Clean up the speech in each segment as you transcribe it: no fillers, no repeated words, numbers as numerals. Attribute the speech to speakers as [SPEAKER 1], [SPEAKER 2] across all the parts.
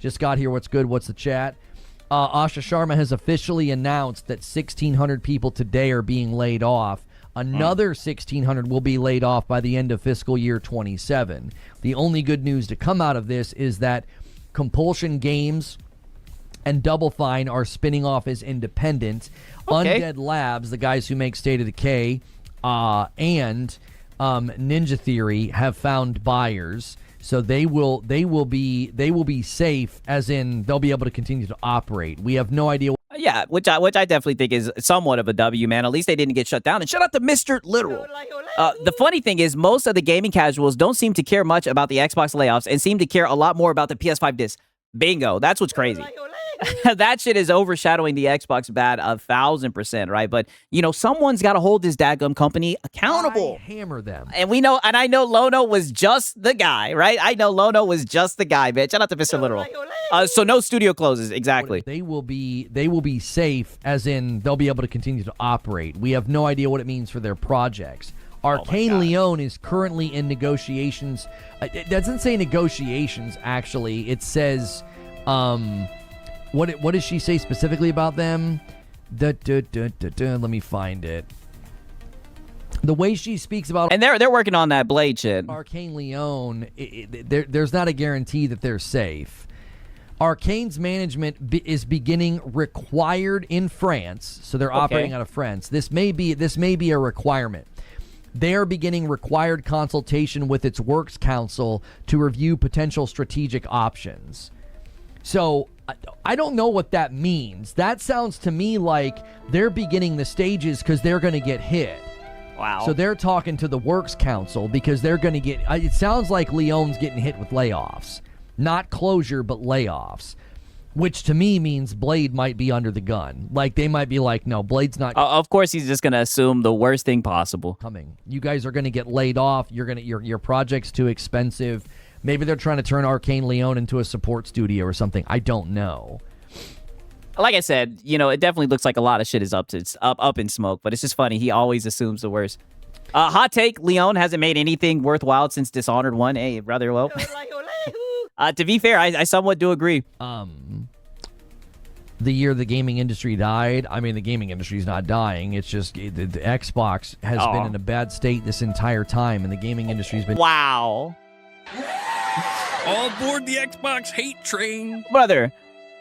[SPEAKER 1] Just got here. What's good? What's the chat? Asha Sharma has officially announced that 1,600 people today are being laid off. Another 1,600 will be laid off by the end of fiscal year 27. The only good news to come out of this is that Compulsion Games and Double Fine are spinning off as independent. Okay. Undead Labs, the guys who make State of Decay, and Ninja Theory have found buyers. So they will be safe, as in they'll be able to continue to operate. We have no idea.
[SPEAKER 2] Yeah, which I definitely think is somewhat of a W, man. At least they didn't get shut down. And shout out to Mr. Literal. The funny thing is, most of the gaming casuals don't seem to care much about the Xbox layoffs and seem to care a lot more about the PS5 disc. Bingo. That's what's crazy. That shit is overshadowing the Xbox bad 1,000%, right? But, you know, someone's got to hold this dadgum company accountable.
[SPEAKER 1] Hammer them.
[SPEAKER 2] And we know, and I know Lono was just the guy, right? I know Lono was just the guy, bitch. Shout out to Mr. Literal. So no studio closes, exactly.
[SPEAKER 1] They will be safe, as in they'll be able to continue to operate. We have no idea what it means for their projects. Arcane Leon is currently in negotiations. It doesn't say negotiations, actually. It says, what does she say specifically about them? Let me find it. The way she speaks about,
[SPEAKER 2] and they're working on that Blade shit.
[SPEAKER 1] Arcane Leon, there's not a guarantee that they're safe. Arcane's management is beginning required in France, so they're operating out of France. This may be a requirement. They are beginning required consultation with its works council to review potential strategic options. So I don't know what that means. That sounds to me like they're beginning the stages because they're going to get hit.
[SPEAKER 2] Wow.
[SPEAKER 1] So they're talking to the works council because they're going to get, it sounds like Leon's getting hit with layoffs. Not closure, but layoffs. Which to me means Blade might be under the gun. Like, they might be like, no, Blade's not.
[SPEAKER 2] Of course, he's just going to assume the worst thing possible.
[SPEAKER 1] Coming. You guys are going to get laid off. Your project's too expensive. Maybe they're trying to turn Arcane Leon into a support studio or something. I don't know.
[SPEAKER 2] Like I said, you know, it definitely looks like a lot of shit is up in smoke, but it's just funny. He always assumes the worst. Hot take, Leon hasn't made anything worthwhile since Dishonored 1. Hey, brother, well. To be fair, I somewhat do agree.
[SPEAKER 1] The year the gaming industry died, I mean, the gaming industry's not dying. It's just the Xbox has been in a bad state this entire time, and the gaming industry's been...
[SPEAKER 2] Wow.
[SPEAKER 3] All aboard the Xbox hate train.
[SPEAKER 2] Brother,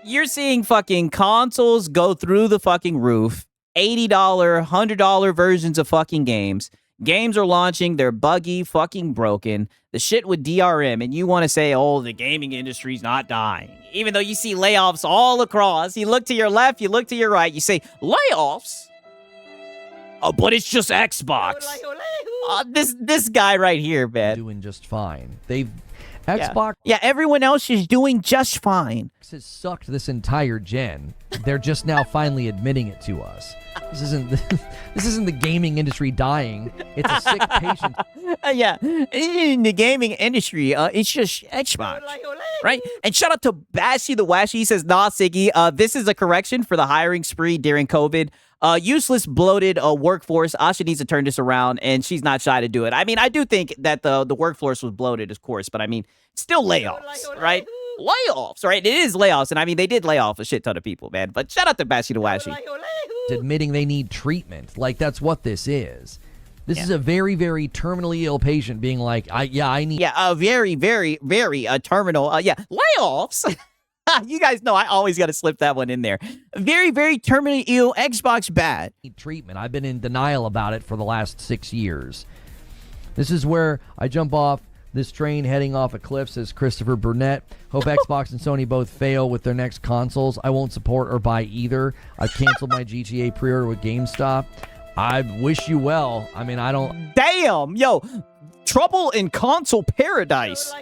[SPEAKER 2] you're seeing fucking consoles go through the fucking roof. $80, $100 versions of fucking games. Games are launching, they're buggy, fucking broken. The shit with DRM, and you want to say, oh, the gaming industry's not dying. Even though you see layoffs all across. You look to your left, you look to your right, you say, layoffs? Oh, but it's just Xbox. This guy right here, man.
[SPEAKER 1] Doing just fine. Xbox...
[SPEAKER 2] Yeah, everyone else is doing just fine.
[SPEAKER 1] Has sucked this entire gen. They're just now finally admitting it to us. This isn't the gaming industry dying. It's a sick patient.
[SPEAKER 2] Yeah, in the gaming industry, it's just Xbox, right? And shout out to Bashy the Washy. He says, nah, Siggy, this is a correction for the hiring spree during COVID. Useless, bloated workforce. Asha needs to turn this around, and she's not shy to do it. I mean, I do think that the workforce was bloated, of course, but I mean, still layoffs, right? Layoffs, right? It is layoffs, and I mean, they did lay off a shit ton of people, man. But shout out to Bashy the Washy.
[SPEAKER 1] Admitting they need treatment. Like, that's what this is. This is a very, very terminally ill patient being like, I need...
[SPEAKER 2] Yeah, a very, very, very terminal... layoffs? You guys know I always got to slip that one in there. Very, very terminally ill, Xbox bad.
[SPEAKER 1] Treatment. I've been in denial about it for the last 6 years. This is where I jump off this train heading off a cliff, says Christopher Burnett. Hope Xbox and Sony both fail with their next consoles. I won't support or buy either. I've canceled my GTA pre-order with GameStop. I wish you well. I mean, I don't...
[SPEAKER 2] Damn! Yo, trouble in console paradise.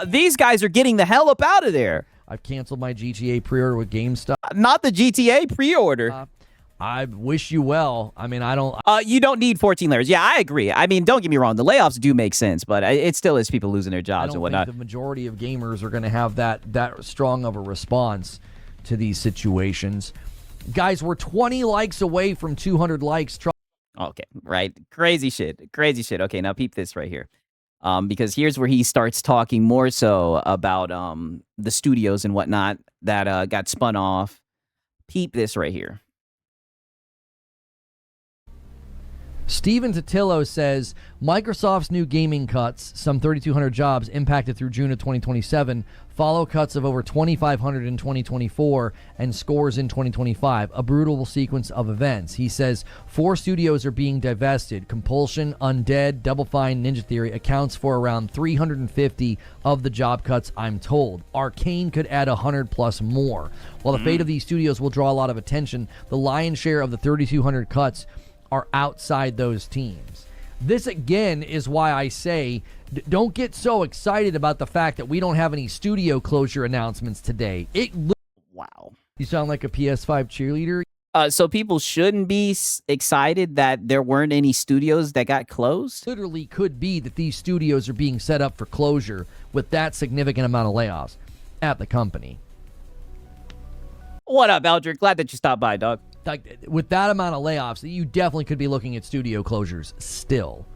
[SPEAKER 2] These guys are getting the hell up out of there.
[SPEAKER 1] I've canceled my GTA pre-order with GameStop.
[SPEAKER 2] Not the GTA pre-order.
[SPEAKER 1] I wish you well. I mean, I don't...
[SPEAKER 2] You don't need 14 layers. Yeah, I agree. I mean, don't get me wrong. The layoffs do make sense, but it still is people losing their jobs and whatnot.
[SPEAKER 1] I don't think the majority of gamers are going to have that strong of a response to these situations. Guys, we're 20 likes away from 200 likes.
[SPEAKER 2] Okay, right. Crazy shit. Crazy shit. Okay, now peep this right here. Because here's where he starts talking more so about the studios and whatnot that got spun off. Peep this right here.
[SPEAKER 1] Steven Totillo says Microsoft's new gaming cuts, some 3,200 jobs impacted through June of 2027, follow cuts of over 2,500 in 2024 and scores in 2025, a brutal sequence of events. He says 4 studios are being divested. Compulsion, Undead, Double Fine, Ninja Theory accounts for around 350 of the job cuts, I'm told. Arcane could add 100 plus more. While the fate of these studios will draw a lot of attention, the lion's share of the 3,200 cuts are outside those teams. This again is why I say don't get so excited about the fact that we don't have any studio closure announcements today.
[SPEAKER 2] Wow.
[SPEAKER 1] You sound like a PS5 cheerleader.
[SPEAKER 2] So people shouldn't be excited that there weren't any studios that got closed?
[SPEAKER 1] Literally could be that these studios are being set up for closure with that significant amount of layoffs at the company.
[SPEAKER 2] What up, Eldrick? Glad that you stopped by, dog.
[SPEAKER 1] Like, with that amount of layoffs, you definitely could be looking at studio closures still.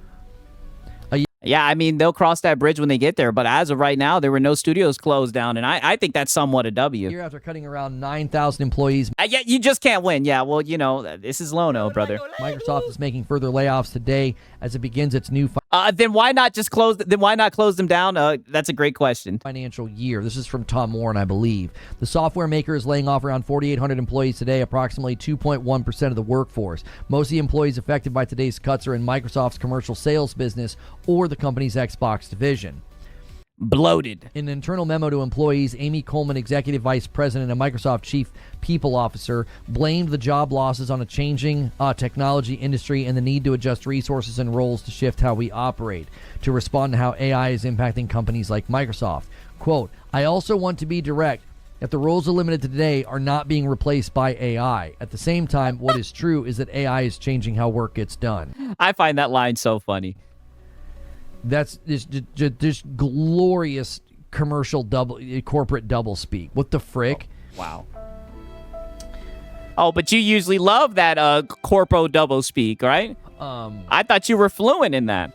[SPEAKER 2] Yeah, I mean, they'll cross that bridge when they get there, but as of right now, there were no studios closed down, and I think that's somewhat a W.
[SPEAKER 1] Year after cutting around 9,000 employees,
[SPEAKER 2] Yeah, you just can't win. Yeah, well, you know, this is Lono, brother.
[SPEAKER 1] Microsoft is making further layoffs today as it begins its new
[SPEAKER 2] Then why not just close? Then why not close them down? That's a great question.
[SPEAKER 1] financial year. This is from Tom Warren, I believe. The software maker is laying off around 4,800 employees today, approximately 2.1% of the workforce. Most of the employees affected by today's cuts are in Microsoft's commercial sales business or the company's Xbox division.
[SPEAKER 2] Bloated.
[SPEAKER 1] In an internal memo to employees, Amy Coleman, Executive Vice President and Microsoft Chief People Officer, blamed the job losses on a changing technology industry and the need to adjust resources and roles to shift how we operate to respond to how AI is impacting companies like Microsoft. Quote, I also want to be direct. If the roles eliminated today are not being replaced by AI. At the same time, what is true is that AI is changing how work gets done.
[SPEAKER 2] I find that line so funny.
[SPEAKER 1] That's this glorious commercial corporate double speak. What the frick?
[SPEAKER 2] Oh, wow. Oh, but you usually love that corpo double speak, right? I thought you were fluent in that.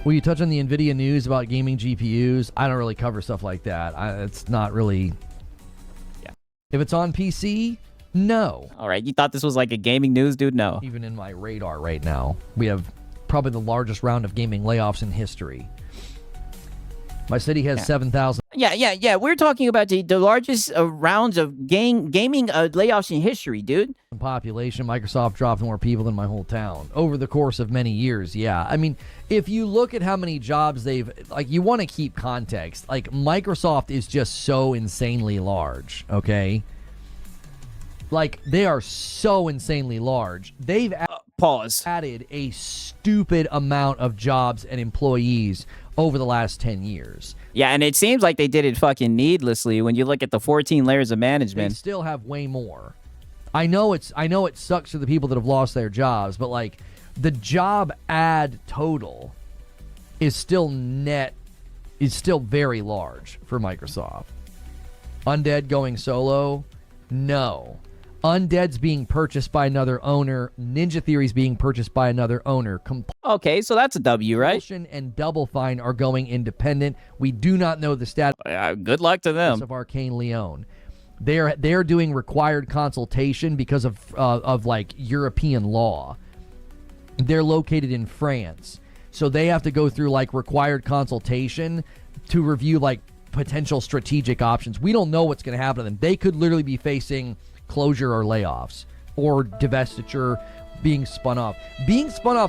[SPEAKER 1] Will you touch on the NVIDIA news about gaming GPUs? I don't really cover stuff like that. It's not really...
[SPEAKER 2] Yeah.
[SPEAKER 1] If it's on PC, no.
[SPEAKER 2] All right, you thought this was like a gaming news, dude? No.
[SPEAKER 1] Even in my radar right now, we have probably the largest round of gaming layoffs in history. My city has 7,000.
[SPEAKER 2] Yeah. We're talking about the largest rounds of gaming layoffs in history, dude.
[SPEAKER 1] Population. Microsoft dropped more people than my whole town over the course of many years. Yeah. I mean, if you look at how many jobs they've, like, you want to keep context. Like, Microsoft is just so insanely large, okay? Like, they are so insanely large. They've added a stupid amount of jobs and employees over the last 10 years.
[SPEAKER 2] Yeah, and it seems like they did it fucking needlessly when you look at the 14 layers of management.
[SPEAKER 1] They still have way more. I know it sucks for the people that have lost their jobs, but like the job add total is still very large for Microsoft. Undead going solo? No. Undead's being purchased by another owner. Ninja Theory's being purchased by another owner.
[SPEAKER 2] Okay, so that's a W, right?
[SPEAKER 1] Compulsion and Double Fine are going independent. We do not know the status
[SPEAKER 2] good luck to them.
[SPEAKER 1] of Arcane Leon. They're doing required consultation because of like European law. They're located in France, so they have to go through like required consultation to review like potential strategic options. We don't know what's going to happen to them. They could literally be facing closure or layoffs or divestiture, being spun off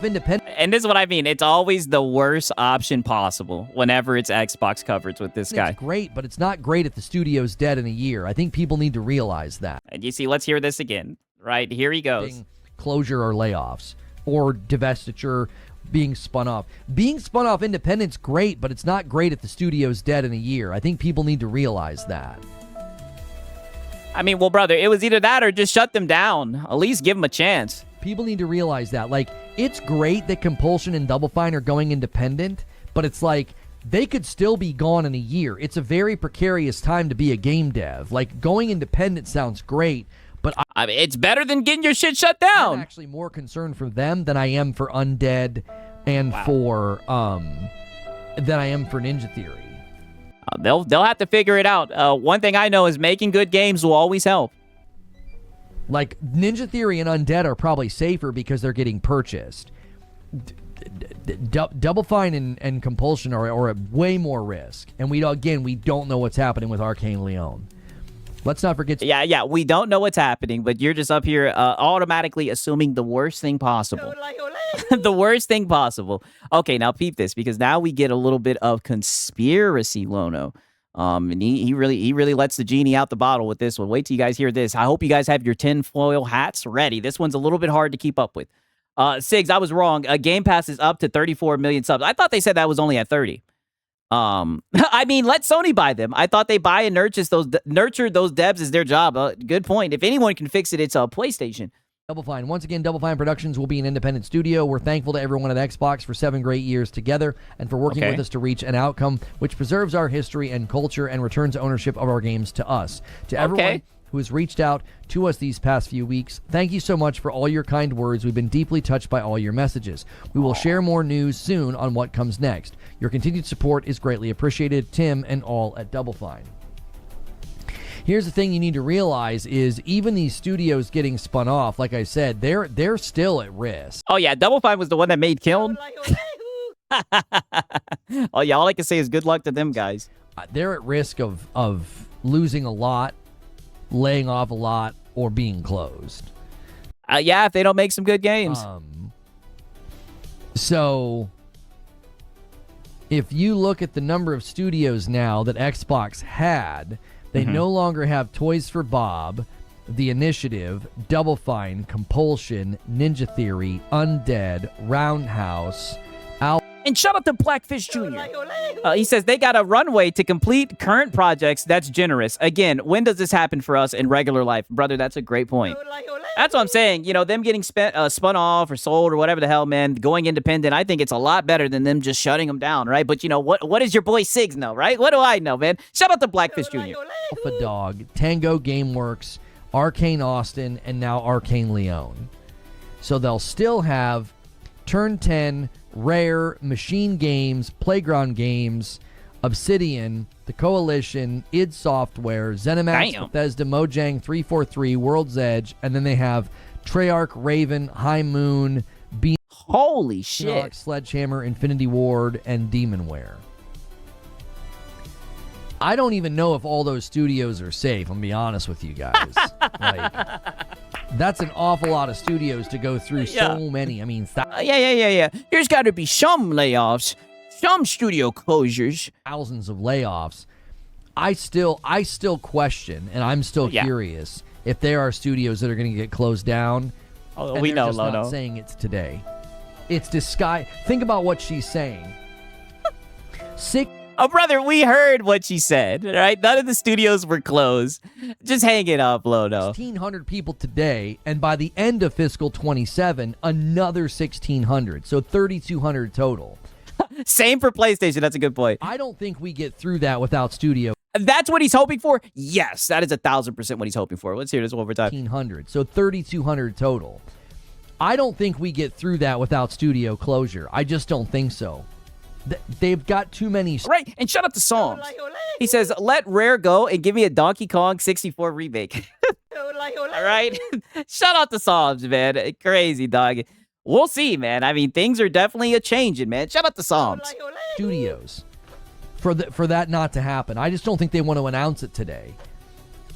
[SPEAKER 1] independent.
[SPEAKER 2] And this is what I mean. It's always the worst option possible whenever it's Xbox coverage with this guy.
[SPEAKER 1] It's great, but it's not great if the studio's dead in a year. I think people need to realize that.
[SPEAKER 2] And you see, let's hear this again. Right, here he goes.
[SPEAKER 1] Closure or layoffs or divestiture, being spun off. Being spun off independent's great, but it's not great if the studio's dead in a year. I think people need to realize that.
[SPEAKER 2] I mean, well, brother, it was either that or just shut them down. At least give them a chance.
[SPEAKER 1] People need to realize that. Like, it's great that Compulsion and Double Fine are going independent, but it's like they could still be gone in a year. It's a very precarious time to be a game dev. Like, going independent sounds great, but
[SPEAKER 2] I mean, it's better than getting your shit shut down.
[SPEAKER 1] I'm actually more concerned for them than I am for Undead, and for than I am for Ninja Theory.
[SPEAKER 2] They'll have to figure it out. One thing I know is making good games will always help.
[SPEAKER 1] Like, Ninja Theory and Undead are probably safer because they're getting purchased. Double Fine and Compulsion are at way more risk. And we don't know what's happening with Arcane Leon. Let's not forget...
[SPEAKER 2] Yeah, we don't know what's happening, but you're just up here automatically assuming the worst thing possible. The worst thing possible. Okay, now peep this, because now we get a little bit of conspiracy, Lono. And he really lets the genie out the bottle with this one. Wait till you guys hear this. I hope you guys have your tinfoil hats ready. This one's a little bit hard to keep up with. Sigs, I was wrong. Game Pass is up to 34 million subs. I thought they said that was only at 30. I mean, let Sony buy them. I thought they buy and nurture those devs is their job. Good point. If anyone can fix it, it's PlayStation.
[SPEAKER 1] Double Fine. Once again, Double Fine Productions will be an independent studio. We're thankful to everyone at Xbox for 7 great years together and for working with us to reach an outcome which preserves our history and culture and returns ownership of our games to us. To everyone who has reached out to us these past few weeks, thank you so much for all your kind words. We've been deeply touched by all your messages. We will share more news soon on what comes next. Your continued support is greatly appreciated. Tim and all at Double Fine. Here's the thing you need to realize is even these studios getting spun off, like I said, they're still at risk.
[SPEAKER 2] Oh, yeah. Double Fine was the one that made Kiln. Oh, yeah. All I can say is good luck to them guys.
[SPEAKER 1] They're at risk of losing a lot, laying off a lot, or being closed.
[SPEAKER 2] Yeah, if they don't make some good games.
[SPEAKER 1] So if you look at the number of studios now that Xbox had, they no longer have Toys for Bob, The Initiative, Double Fine, Compulsion, Ninja Theory, Undead, Roundhouse,
[SPEAKER 2] and shout out to Blackfish Jr. He says they got a runway to complete current projects. That's generous. Again, when does this happen for us in regular life? Brother, that's a great point. That's what I'm saying. You know, them getting spun off or sold or whatever the hell, man, going independent, I think it's a lot better than them just shutting them down, right? But, you know, what does your boy Sigs know, right? What do I know, man? Shout out to Blackfish Jr.
[SPEAKER 1] Alpha Dog, Tango Gameworks, Arcane Austin, and now Arcane Leon. So they'll still have Turn 10, Rare, Machine Games, Playground Games, Obsidian, The Coalition, id Software, ZeniMax, Bethesda, Mojang, 343, World's Edge, and then they have Treyarch, Raven, High Moon,
[SPEAKER 2] Holy shit.
[SPEAKER 1] Sledgehammer, Infinity Ward, and Demonware. I don't even know if all those studios are safe, I'm gonna be honest with you guys. That's an awful lot of studios to go through. So many. I mean,
[SPEAKER 2] yeah. There's got to be some layoffs, some studio closures,
[SPEAKER 1] thousands of layoffs. I still question, and I'm still curious if there are studios that are going to get closed down.
[SPEAKER 2] Oh, we know,
[SPEAKER 1] Lono. Not saying it's today. It's disguise. Think about what she's saying.
[SPEAKER 2] Oh, brother, we heard what she said, right? None of the studios were closed. Just hang it up, Lono.
[SPEAKER 1] 1,600 people today, and by the end of fiscal 27, another 1,600. So 3,200 total.
[SPEAKER 2] Same for PlayStation. That's a good point.
[SPEAKER 1] I don't think we get through that without studio.
[SPEAKER 2] That's what he's hoping for? Yes, that is 1,000% what he's hoping for. Let's hear this one more time.
[SPEAKER 1] 1,500. So 3,200 total. I don't think we get through that without studio closure. I just don't think so. They've got too many.
[SPEAKER 2] Right, and shout out to Psalms. He says, let Rare go and give me a Donkey Kong 64 remake. All right? Shout out to Psalms, man. Crazy, dog. We'll see, man. I mean, things are definitely a-changing, man. Shout out to Psalms.
[SPEAKER 1] Studios. For that not to happen. I just don't think they want to announce it today.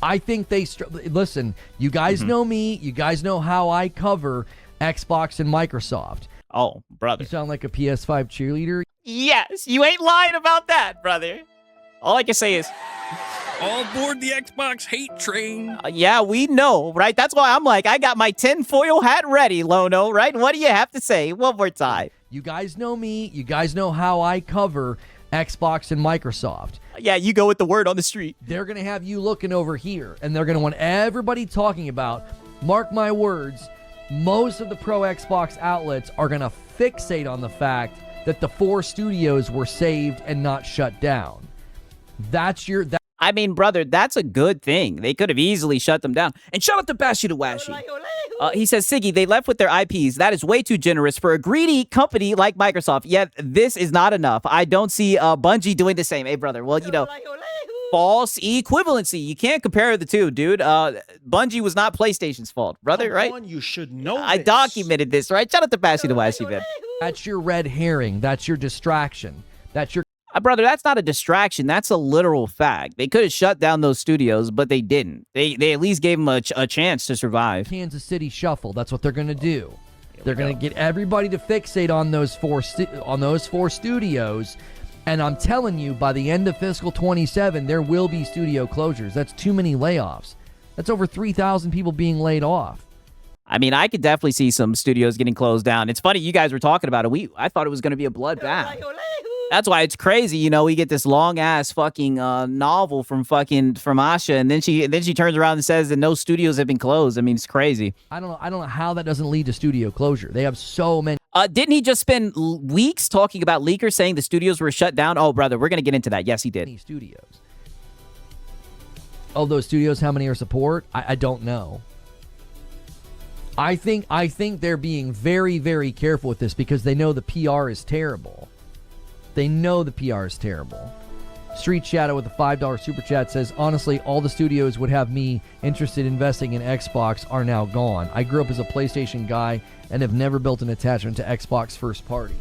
[SPEAKER 1] I think they... Listen, you guys know me. You guys know how I cover Xbox and Microsoft.
[SPEAKER 2] Oh, brother.
[SPEAKER 1] You sound like a PS5 cheerleader.
[SPEAKER 2] Yes, you ain't lying about that, brother. All I can say is...
[SPEAKER 3] All aboard the Xbox hate train.
[SPEAKER 2] Yeah, we know, right? That's why I'm like, I got my tinfoil hat ready, Lono, right? What do you have to say? One more time.
[SPEAKER 1] You guys know me. You guys know how I cover Xbox and Microsoft.
[SPEAKER 2] Yeah, you go with the word on the street.
[SPEAKER 1] They're going to have you looking over here, and they're going to want everybody talking about, mark my words, most of the pro Xbox outlets are going to fixate on the fact that the 4 studios were saved and not shut down.
[SPEAKER 2] I mean, brother, that's a good thing. They could have easily shut them down. And shout out to Bashi to Washi. He says, Siggy, they left with their IPs. That is way too generous for a greedy company like Microsoft. Yet this is not enough. I don't see Bungie doing the same. Hey, brother. Well, you know, false equivalency. You can't compare the two, dude. Bungie was not PlayStation's fault, brother, right?
[SPEAKER 4] You should know
[SPEAKER 2] I
[SPEAKER 4] this.
[SPEAKER 2] documented this, right? Shout out to Bashy the YC, man.
[SPEAKER 1] That's your red herring. That's your distraction. That's your
[SPEAKER 2] Brother, that's not a distraction. That's a literal fact. They could have shut down those studios, but they didn't. They at least gave them a chance to survive.
[SPEAKER 1] Kansas City shuffle. That's what they're going to do. They're going to get everybody to fixate on those four studios. And I'm telling you, by the end of fiscal 27, there will be studio closures. That's too many layoffs. That's over 3,000 people being laid off.
[SPEAKER 2] I mean, I could definitely see some studios getting closed down. It's funny, you guys were talking about it. I thought it was going to be a bloodbath. That's why it's crazy, you know. We get this long ass fucking novel from Asha, and then she turns around and says that no studios have been closed. I mean, it's crazy.
[SPEAKER 1] I don't know how that doesn't lead to studio closure. They have so many.
[SPEAKER 2] Didn't he just spend weeks talking about leakers saying the studios were shut down? Oh, brother, we're gonna get into that. Yes, he did.
[SPEAKER 1] Studios. Oh, those studios. How many are support? I don't know. I think they're being very, very careful with this because they know the PR is terrible. They know the PR is terrible. Street Shadow with a $5 super chat says, honestly, all the studios would have me interested in investing in Xbox are now gone. I grew up as a PlayStation guy and have never built an attachment to Xbox first party.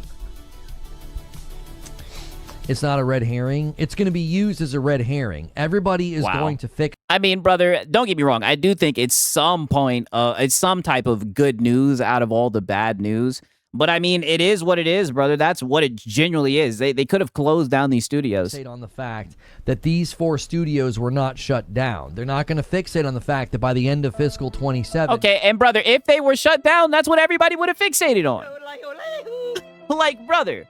[SPEAKER 1] It's not a red herring. It's going to be used as a red herring. Everybody is going to fix.
[SPEAKER 2] I mean, brother, don't get me wrong. I do think it's some type of good news out of all the bad news. But I mean, it is what it is, brother. That's what it genuinely is. They could have closed down these studios.
[SPEAKER 1] Fixate on the fact that these four studios were not shut down. They're not going to fixate on the fact that by the end of fiscal 27.
[SPEAKER 2] Okay, and brother, if they were shut down, that's what everybody would have fixated on. Like, brother,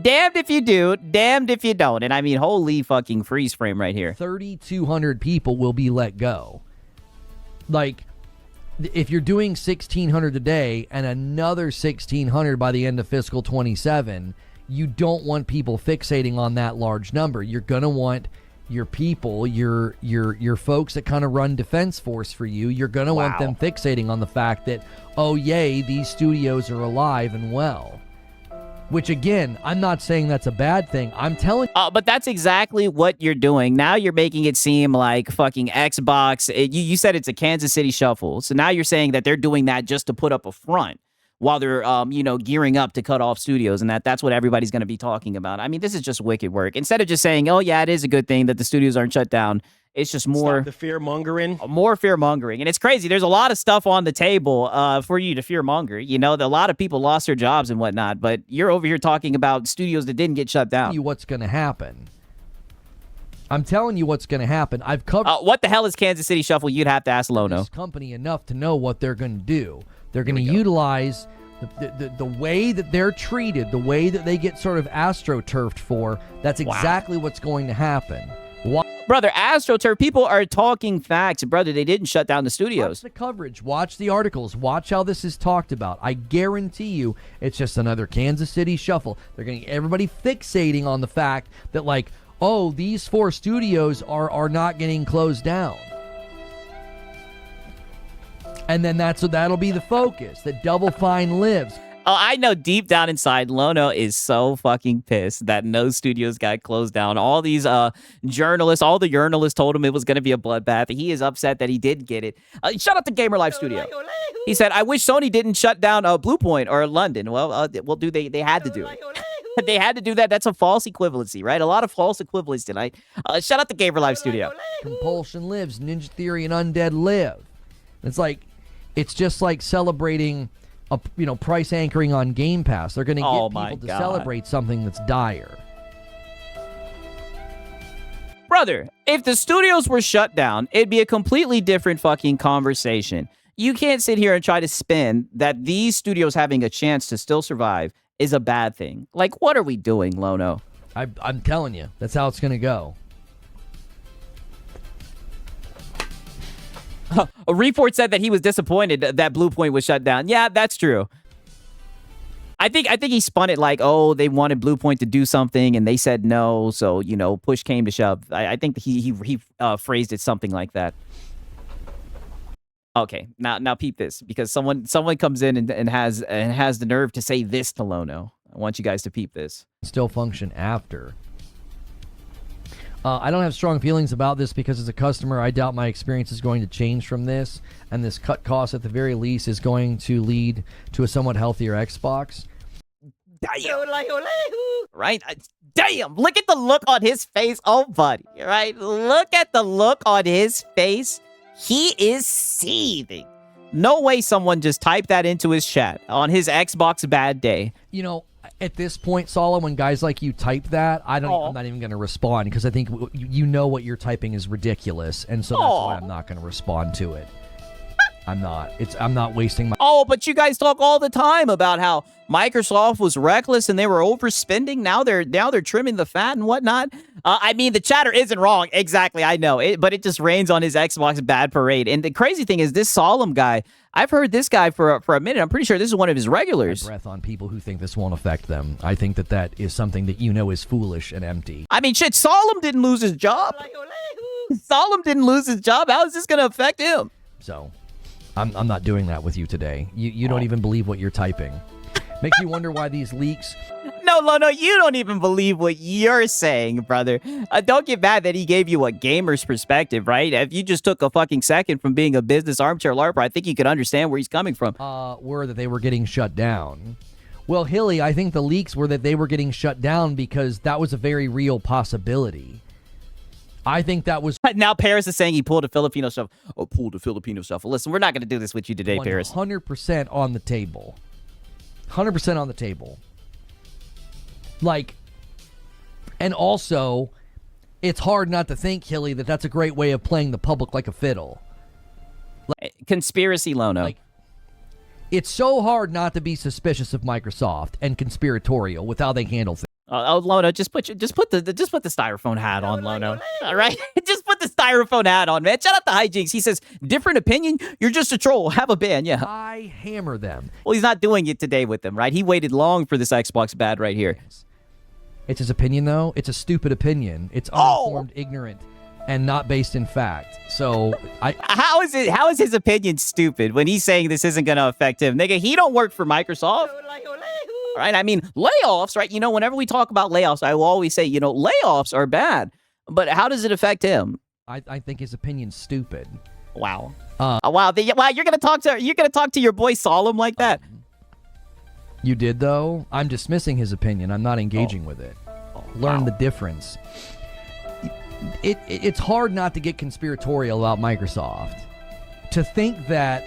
[SPEAKER 2] damned if you do, damned if you don't. And I mean, holy fucking freeze frame right here.
[SPEAKER 1] 3,200 people will be let go. Like, if you're doing 1,600 a day and another 1,600 by the end of fiscal 27, you don't want people fixating on that large number. You're going to want your people, your folks that kind of run Defense Force for you, you're going to want them fixating on the fact that, oh, yay, these studios are alive and well. Which, again, I'm not saying that's a bad thing. I'm telling you.
[SPEAKER 2] But that's exactly what you're doing. Now you're making it seem like fucking Xbox. You said it's a Kansas City shuffle. So now you're saying that they're doing that just to put up a front while they're, gearing up to cut off studios. And that's what everybody's going to be talking about. I mean, this is just wicked work. Instead of just saying, oh, yeah, it is a good thing that the studios aren't shut down. It's just more
[SPEAKER 4] Stop the fear mongering.
[SPEAKER 2] More fear mongering. And it's crazy. There's a lot of stuff on the table for you to fear monger. You know, a lot of people lost their jobs and whatnot, but you're over here talking about studios that didn't get shut down.
[SPEAKER 1] What's going to happen? I'm telling you what's going to happen. I've covered.
[SPEAKER 2] What the hell is Kansas City Shuffle? You'd have to ask Lono.
[SPEAKER 1] This company enough to know what they're going to do. They're going to utilize the way that they're treated, the way that they get sort of astroturfed for. That's exactly what's going to happen.
[SPEAKER 2] Brother, AstroTurf, people are talking facts. Brother, they didn't shut down the studios.
[SPEAKER 1] Watch the coverage. Watch the articles. Watch how this is talked about. I guarantee you it's just another Kansas City shuffle. They're going to get everybody fixating on the fact that, like, oh, these four studios are not getting closed down. And then that'll be the focus, that Double Fine lives.
[SPEAKER 2] Oh, I know deep down inside, Lono is so fucking pissed that no studios got closed down. All these journalists told him it was going to be a bloodbath. He is upset that he did get it. Shout out to Gamer Life Studio. He said, I wish Sony didn't shut down Blue Point or London. Well, they had to do it. They had to do that. That's a false equivalency, right? A lot of false equivalence tonight. Shout out to Gamer Life Studio.
[SPEAKER 1] Compulsion lives. Ninja Theory and Undead live. It's just like celebrating... price anchoring on Game Pass. They're going to get people to celebrate something that's dire.
[SPEAKER 2] Brother, if the studios were shut down, it'd be a completely different fucking conversation. You can't sit here and try to spin that these studios having a chance to still survive is a bad thing. Like, what are we doing, Lono?
[SPEAKER 1] I'm telling you, that's how it's going to go.
[SPEAKER 2] A report said that he was disappointed that Blue Point was shut down. Yeah, that's true. I think he spun it like, oh, they wanted Blue Point to do something and they said no, so push came to shove. I think he phrased it something like that. Okay, now peep this, because someone comes in and has the nerve to say this to Lono. I want you guys to peep this.
[SPEAKER 1] Still function after. I don't have strong feelings about this because as a customer, I doubt my experience is going to change from this, and this cut cost at the very least is going to lead to a somewhat healthier Xbox.
[SPEAKER 2] Damn. Right? Damn! Look at the look on his face. Oh, buddy. Right? Look at the look on his face. He is seething. No way someone just typed that into his chat on his Xbox bad day.
[SPEAKER 1] You know, at this point, Sala, when guys like you type that, I'm not even going to respond because I think you know what you're typing is ridiculous, and so that's why I'm not going to respond to it. I'm not wasting my...
[SPEAKER 2] Oh, but you guys talk all the time about how Microsoft was reckless and they were overspending. Now they're trimming the fat and whatnot. I mean, the chatter isn't wrong. Exactly, I know. But it just rains on his Xbox bad parade. And the crazy thing is, this Solemn guy, I've heard this guy for a minute. I'm pretty sure this is one of his regulars.
[SPEAKER 1] Breath on people who think this won't affect them. I think that is something that you know is foolish and empty.
[SPEAKER 2] I mean, shit, Solemn didn't lose his job. Solemn didn't lose his job. How is this going to affect him?
[SPEAKER 1] So... I'm not doing that with you today. You don't even believe what you're typing. Makes you wonder why these leaks...
[SPEAKER 2] No, Lono, you don't even believe what you're saying, brother. Don't get mad that he gave you a gamer's perspective, right? If you just took a fucking second from being a business armchair LARPer, I think you could understand where he's coming from.
[SPEAKER 1] Were that they were getting shut down. Well, Hilly, I think the leaks were that they were getting shut down because that was a very real possibility. I think that was...
[SPEAKER 2] Now Paris is saying he pulled a Filipino shuffle. Oh, pulled a Filipino shuffle. Listen, we're not going to do this with you today, Paris.
[SPEAKER 1] 100% on the table. 100% on the table. Like, and also, it's hard not to think, Hilly, that that's a great way of playing the public like a fiddle.
[SPEAKER 2] Like, conspiracy, Lono.
[SPEAKER 1] Like, it's so hard not to be suspicious of Microsoft and conspiratorial with how they handle things.
[SPEAKER 2] Lono, just put the styrofoam hat on, Lono. All right, just put the styrofoam hat on, man. Shout out to Hijinks. He says, different opinion. You're just a troll. Have a ban, yeah.
[SPEAKER 1] I hammer them.
[SPEAKER 2] Well, he's not doing it today with them, right? He waited long for this Xbox bad right here.
[SPEAKER 1] It's his opinion, though. It's a stupid opinion. It's uninformed, ignorant, and not based in fact. So
[SPEAKER 2] how is his opinion stupid when he's saying this isn't going to affect him? Nigga, he don't work for Microsoft. Right? I mean, layoffs, right? You know, whenever we talk about layoffs, I will always say, you know, layoffs are bad. But how does it affect him?
[SPEAKER 1] I think his opinion's stupid.
[SPEAKER 2] Wow. Wow. Wow, you're gonna talk to your boy Solemn like that.
[SPEAKER 1] You did, though? I'm dismissing his opinion. I'm not engaging with it. Learn the difference. It's hard not to get conspiratorial about Microsoft. To think that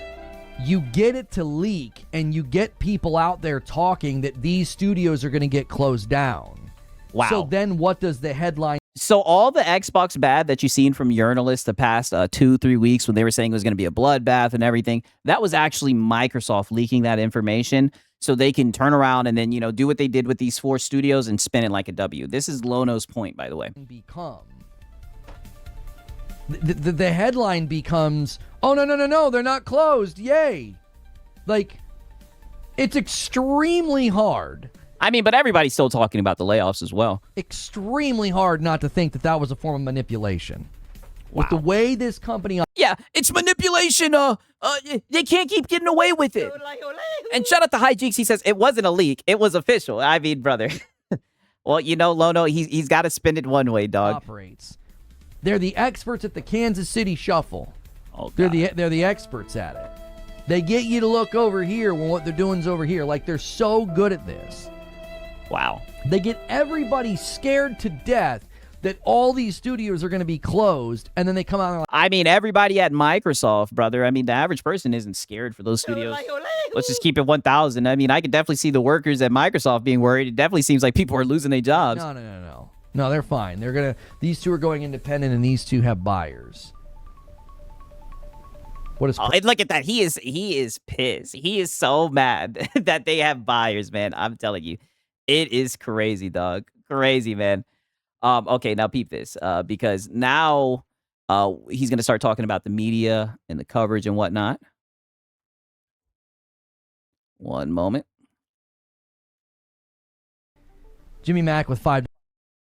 [SPEAKER 1] you get it to leak and you get people out there talking that these studios are going to get closed down.
[SPEAKER 2] Wow.
[SPEAKER 1] So then what does the headline...
[SPEAKER 2] So all the Xbox bad that you've seen from journalists the past 2-3 weeks when they were saying it was going to be a bloodbath and everything, that was actually Microsoft leaking that information so they can turn around and then, you know, do what they did with these 4 studios and spin it like a W. This is Lono's point, by the way.
[SPEAKER 1] The headline becomes, oh, no, they're not closed. Yay. Like, it's extremely hard.
[SPEAKER 2] I mean, but everybody's still talking about the layoffs as well.
[SPEAKER 1] Extremely hard not to think that that was a form of manipulation. Wow. With the way this company...
[SPEAKER 2] Yeah, it's manipulation. They can't keep getting away with it. And shout out to Hijinks. He says it wasn't a leak. It was official. I mean, brother. Well, you know, Lono, he's got to spin it one way, dog.
[SPEAKER 1] Operates. They're the experts at the Kansas City Shuffle.
[SPEAKER 2] Oh, God.
[SPEAKER 1] They're the experts at it. They get you to look over here when what they're doing is over here. Like, they're so good at this.
[SPEAKER 2] Wow.
[SPEAKER 1] They get everybody scared to death that all these studios are going to be closed, and then they come out and like,
[SPEAKER 2] I mean, everybody at Microsoft, brother. I mean, the average person isn't scared for those studios. Let's just keep it 1,000. I mean, I could definitely see the workers at Microsoft being worried. It definitely seems like people are losing their jobs.
[SPEAKER 1] No, they're fine. These two are going independent, and these two have buyers. What is?
[SPEAKER 2] And look at that. He is pissed. He is so mad that they have buyers, man. I'm telling you, it is crazy, dog. Crazy, man. Okay, now peep this. Because now, he's gonna start talking about the media and the coverage and whatnot. One moment.
[SPEAKER 1] Jimmy Mack with $5.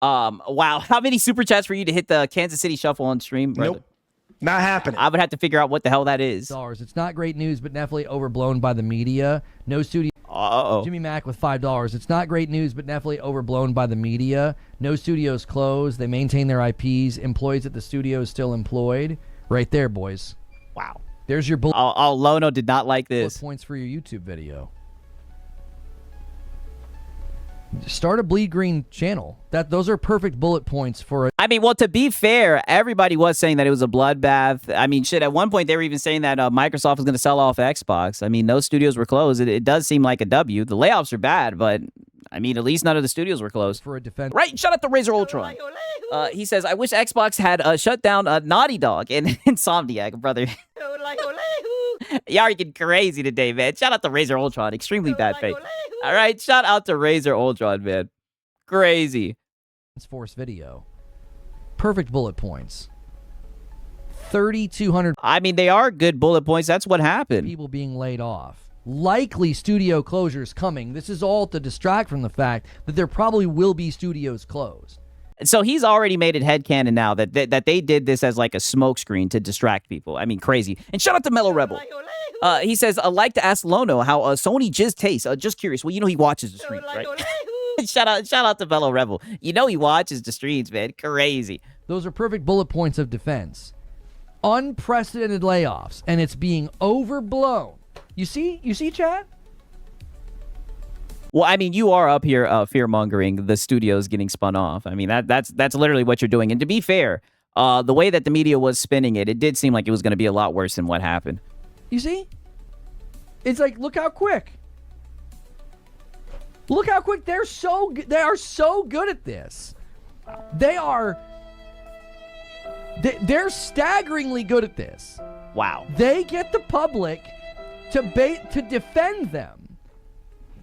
[SPEAKER 2] Wow. How many super chats for you to hit the Kansas City Shuffle on stream, brother?
[SPEAKER 5] Not happening.
[SPEAKER 2] I would have to figure out what the hell that is.
[SPEAKER 1] It's not great news, but definitely overblown by the media. No studio.
[SPEAKER 2] Uh-oh.
[SPEAKER 1] Jimmy Mack with $5. It's not great news, but definitely overblown by the media. No studios closed. They maintain their IPs. Employees at the studios still employed. Right there, boys.
[SPEAKER 2] Wow.
[SPEAKER 1] There's your bullet
[SPEAKER 2] Lono did not like this.
[SPEAKER 1] points for your YouTube video. Start a Bleed Green channel. Those are perfect bullet points for
[SPEAKER 2] I mean, well, to be fair, everybody was saying that it was a bloodbath. I mean, shit, at one point they were even saying that Microsoft was going to sell off Xbox. I mean, no studios were closed. It does seem like a W. The layoffs are bad, but I mean, at least none of the studios were closed.
[SPEAKER 1] for a defense.
[SPEAKER 2] Right, shut up the Razer Ultron. He says, I wish Xbox had shut down Naughty Dog and Insomniac, brother. Y'all are getting crazy today, man. Shout out to Razer Ultron. Extremely bad faith. All right, shout out to Razer Ultron, man. Crazy.
[SPEAKER 1] Force video. Perfect bullet points. 3,200
[SPEAKER 2] I mean, they are good bullet points. That's what happened.
[SPEAKER 1] people being laid off. Likely studio closures coming. This is all to distract from the fact that there probably will be studios closed.
[SPEAKER 2] So he's already made it headcanon now that they did this as like a smokescreen to distract people. I mean, crazy. And shout out to Mellow Rebel. He says, I'd like to ask Lono how Sony jizz tastes. Just curious. Well, you know he watches the streams, right? shout out to Mellow Rebel. You know he watches the streams, man. Crazy.
[SPEAKER 1] Those are perfect bullet points of defense. Unprecedented layoffs, and it's being overblown. You see, Chad?
[SPEAKER 2] Well, I mean, you are up here fear-mongering the studios getting spun off. I mean, that's literally what you're doing. And to be fair, the way that the media was spinning it did seem like it was going to be a lot worse than what happened.
[SPEAKER 1] You see? It's like, look how quick. Look how quick. They are so good at this. They're staggeringly good at this.
[SPEAKER 2] Wow.
[SPEAKER 1] They get the public to defend them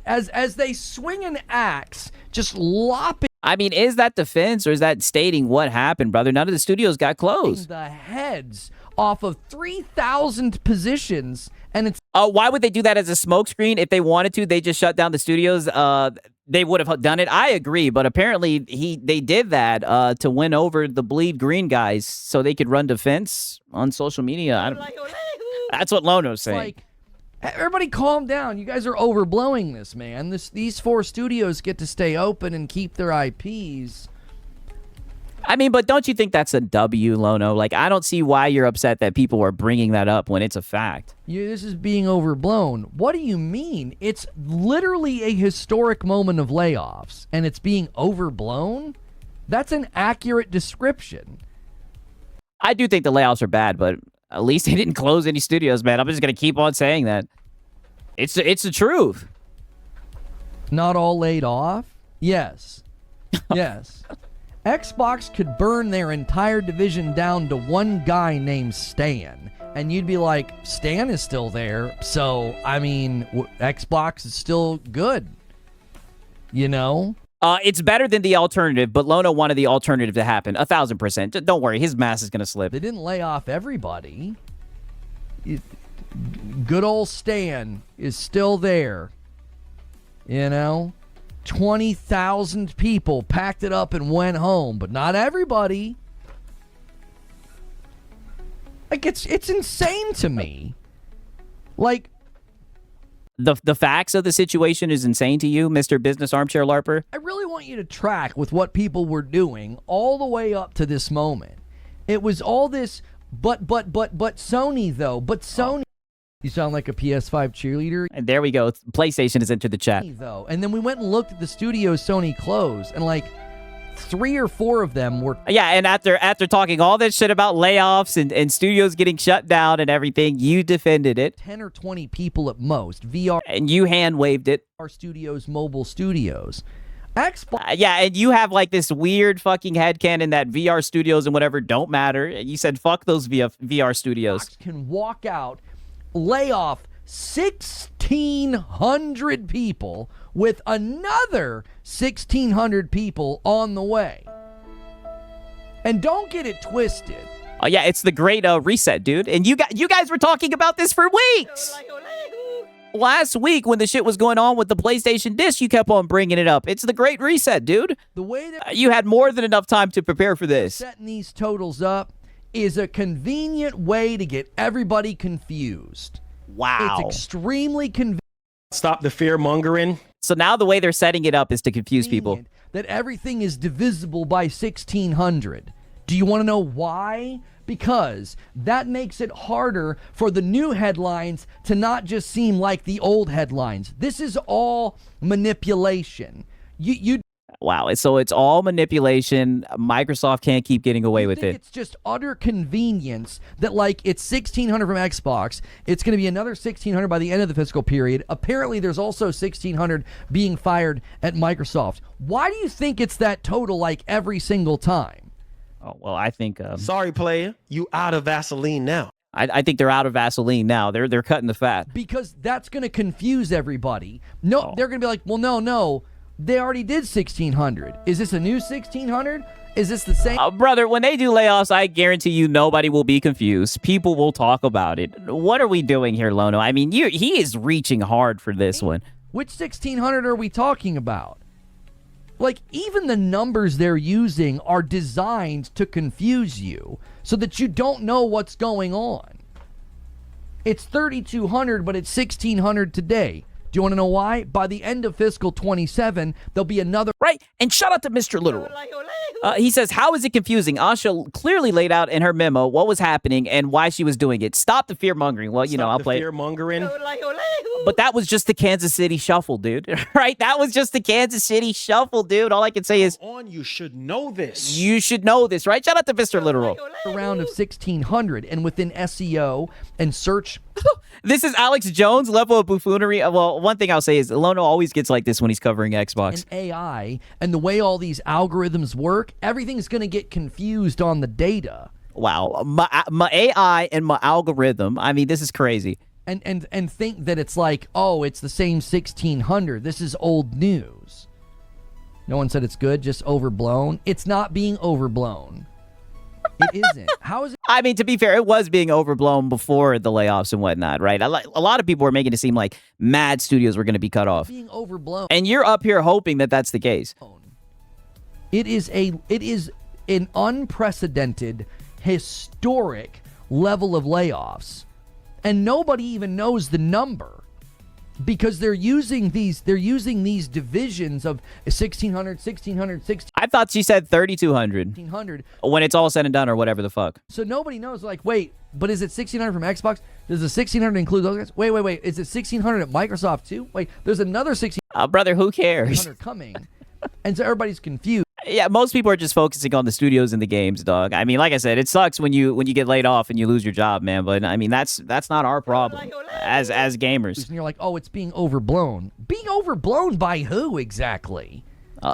[SPEAKER 1] as they swing an axe, just lopping
[SPEAKER 2] I mean, is that defense or is that stating what happened, brother? None of the studios got closed.
[SPEAKER 1] the heads off of 3,000 positions, and it's
[SPEAKER 2] Why would they do that as a smokescreen? If they wanted to, they just shut down the studios. They would have done it. I agree, but apparently they did that to win over the Bleed Green guys so they could run defense on social media. That's what Lono's saying.
[SPEAKER 1] like, everybody calm down. You guys are overblowing this, man. These 4 studios get to stay open and keep their IPs.
[SPEAKER 2] I mean, but don't you think that's a W, Lono? Like, I don't see why you're upset that people are bringing that up when it's a fact.
[SPEAKER 1] This is being overblown. What do you mean? It's literally a historic moment of layoffs, and it's being overblown? That's an accurate description.
[SPEAKER 2] I do think the layoffs are bad, but at least they didn't close any studios, man. I'm just going to keep on saying that. It's the truth.
[SPEAKER 1] Not all laid off? Yes. Yes. Xbox could burn their entire division down to one guy named Stan. And you'd be like, Stan is still there. So, I mean, Xbox is still good. You know?
[SPEAKER 2] It's better than the alternative, but Lono wanted the alternative to happen. 1,000%. Don't worry, his mask is going to slip.
[SPEAKER 1] They didn't lay off everybody. Good old Stan is still there. You know? 20,000 people packed it up and went home, but not everybody. Like, it's insane to me. Like,
[SPEAKER 2] The facts of the situation is insane to you, Mr. Business Armchair LARPer?
[SPEAKER 1] I really want you to track with what people were doing all the way up to this moment. It was all this, but Sony, though. But Sony. You sound like a PS5 cheerleader.
[SPEAKER 2] And there we go. PlayStation has entered the chat.
[SPEAKER 1] Though. And then we went and looked at the studios Sony closed, and like 3 or 4 of them were.
[SPEAKER 2] Yeah, and after talking all this shit about layoffs and studios getting shut down and everything, you defended it.
[SPEAKER 1] 10 or 20 people at most. VR.
[SPEAKER 2] And you hand-waved it.
[SPEAKER 1] Studios, mobile studios. Xbox.
[SPEAKER 2] Yeah, and you have like this weird fucking headcanon that VR studios and whatever don't matter. And you said, fuck those VR studios.
[SPEAKER 1] Can walk out, lay off 1,600 people with another 1,600 people on the way. And don't get it twisted.
[SPEAKER 2] Oh yeah, it's the great reset, dude. And you guys were talking about this for weeks. Last week when the shit was going on with the PlayStation disc, you kept on bringing it up. It's the great reset, dude.
[SPEAKER 1] The way that
[SPEAKER 2] you had more than enough time to prepare for this.
[SPEAKER 1] setting these totals up is a convenient way to get everybody confused.
[SPEAKER 2] Wow.
[SPEAKER 1] It's extremely convenient
[SPEAKER 4] Stop the fear mongering.
[SPEAKER 2] So now the way they're setting it up is to confuse people.
[SPEAKER 1] that everything is divisible by 1600. Do you want to know why? Because that makes it harder for the new headlines to not just seem like the old headlines. This is all manipulation.
[SPEAKER 2] Wow. So it's all manipulation. Microsoft can't keep getting away with it.
[SPEAKER 1] It's just utter convenience that, like, it's 1600 from Xbox. It's going to be another 1600 by the end of the fiscal period. Apparently, there's also 1600 being fired at Microsoft. Why do you think it's that total, like, every single time?
[SPEAKER 2] Oh, well, I think...
[SPEAKER 4] Sorry, player. You out of Vaseline now.
[SPEAKER 2] I think they're out of Vaseline now. They're cutting the fat.
[SPEAKER 1] Because that's going to confuse everybody. No, they're going to be like, well, no. They already did 1600. Is this a new 1600? Is this the same?
[SPEAKER 2] Brother, when they do layoffs, I guarantee you nobody will be confused. People will talk about it. What are we doing here, Lono? I mean, he is reaching hard for this one.
[SPEAKER 1] Which 1600 are we talking about? Like, even the numbers they're using are designed to confuse you so that you don't know what's going on. It's 3200, but it's 1600 today. Do you want to know why? By the end of fiscal 27, there'll be another...
[SPEAKER 2] Right, and shout out to Mr. Literal. He says, how is it confusing? Asha clearly laid out in her memo what was happening and why she was doing it. Stop the fear-mongering. Well, I'll play
[SPEAKER 4] fear mongering.
[SPEAKER 2] But that was just the Kansas City shuffle, dude. Right? That was just the Kansas City shuffle, dude. All I can say is...
[SPEAKER 4] You should know this.
[SPEAKER 2] You should know this, right? Shout out to Mr. Literal.
[SPEAKER 1] Round of 1600, and within SEO and search...
[SPEAKER 2] This is Alex Jones, level of buffoonery. Well, one thing I'll say is Lono always gets like this when he's covering Xbox.
[SPEAKER 1] And AI, and the way all these algorithms work, everything's going to get confused on the data.
[SPEAKER 2] Wow. My AI and my algorithm. I mean, this is crazy.
[SPEAKER 1] And think that it's like, oh, it's the same 1600. This is old news. No one said it's good, just overblown. It's not being overblown. It isn't. How is it?
[SPEAKER 2] I mean, to be fair, it was being overblown before the layoffs and whatnot, right? A lot of people were making it seem like mad studios were going to be cut off.
[SPEAKER 1] Being overblown.
[SPEAKER 2] And you're up here hoping that that's the case.
[SPEAKER 1] It is an unprecedented, historic level of layoffs, and nobody even knows the number. Because they're using these divisions of 1600, 1600, 1600.
[SPEAKER 2] I thought she said 3200.
[SPEAKER 1] 1600.
[SPEAKER 2] When it's all said and done or whatever the fuck.
[SPEAKER 1] So nobody knows, like, wait, but is it 1600 from Xbox? Does the 1600 include those guys? Wait. Is it 1600 at Microsoft too? Wait, there's another 1600
[SPEAKER 2] brother, who cares?
[SPEAKER 1] coming. And so everybody's confused.
[SPEAKER 2] Yeah, most people are just focusing on the studios and the games, dog. I mean, like I said, it sucks when you get laid off and you lose your job, man. But I mean, that's not our problem as gamers.
[SPEAKER 1] And you're like, oh, it's being overblown. Being overblown by who exactly?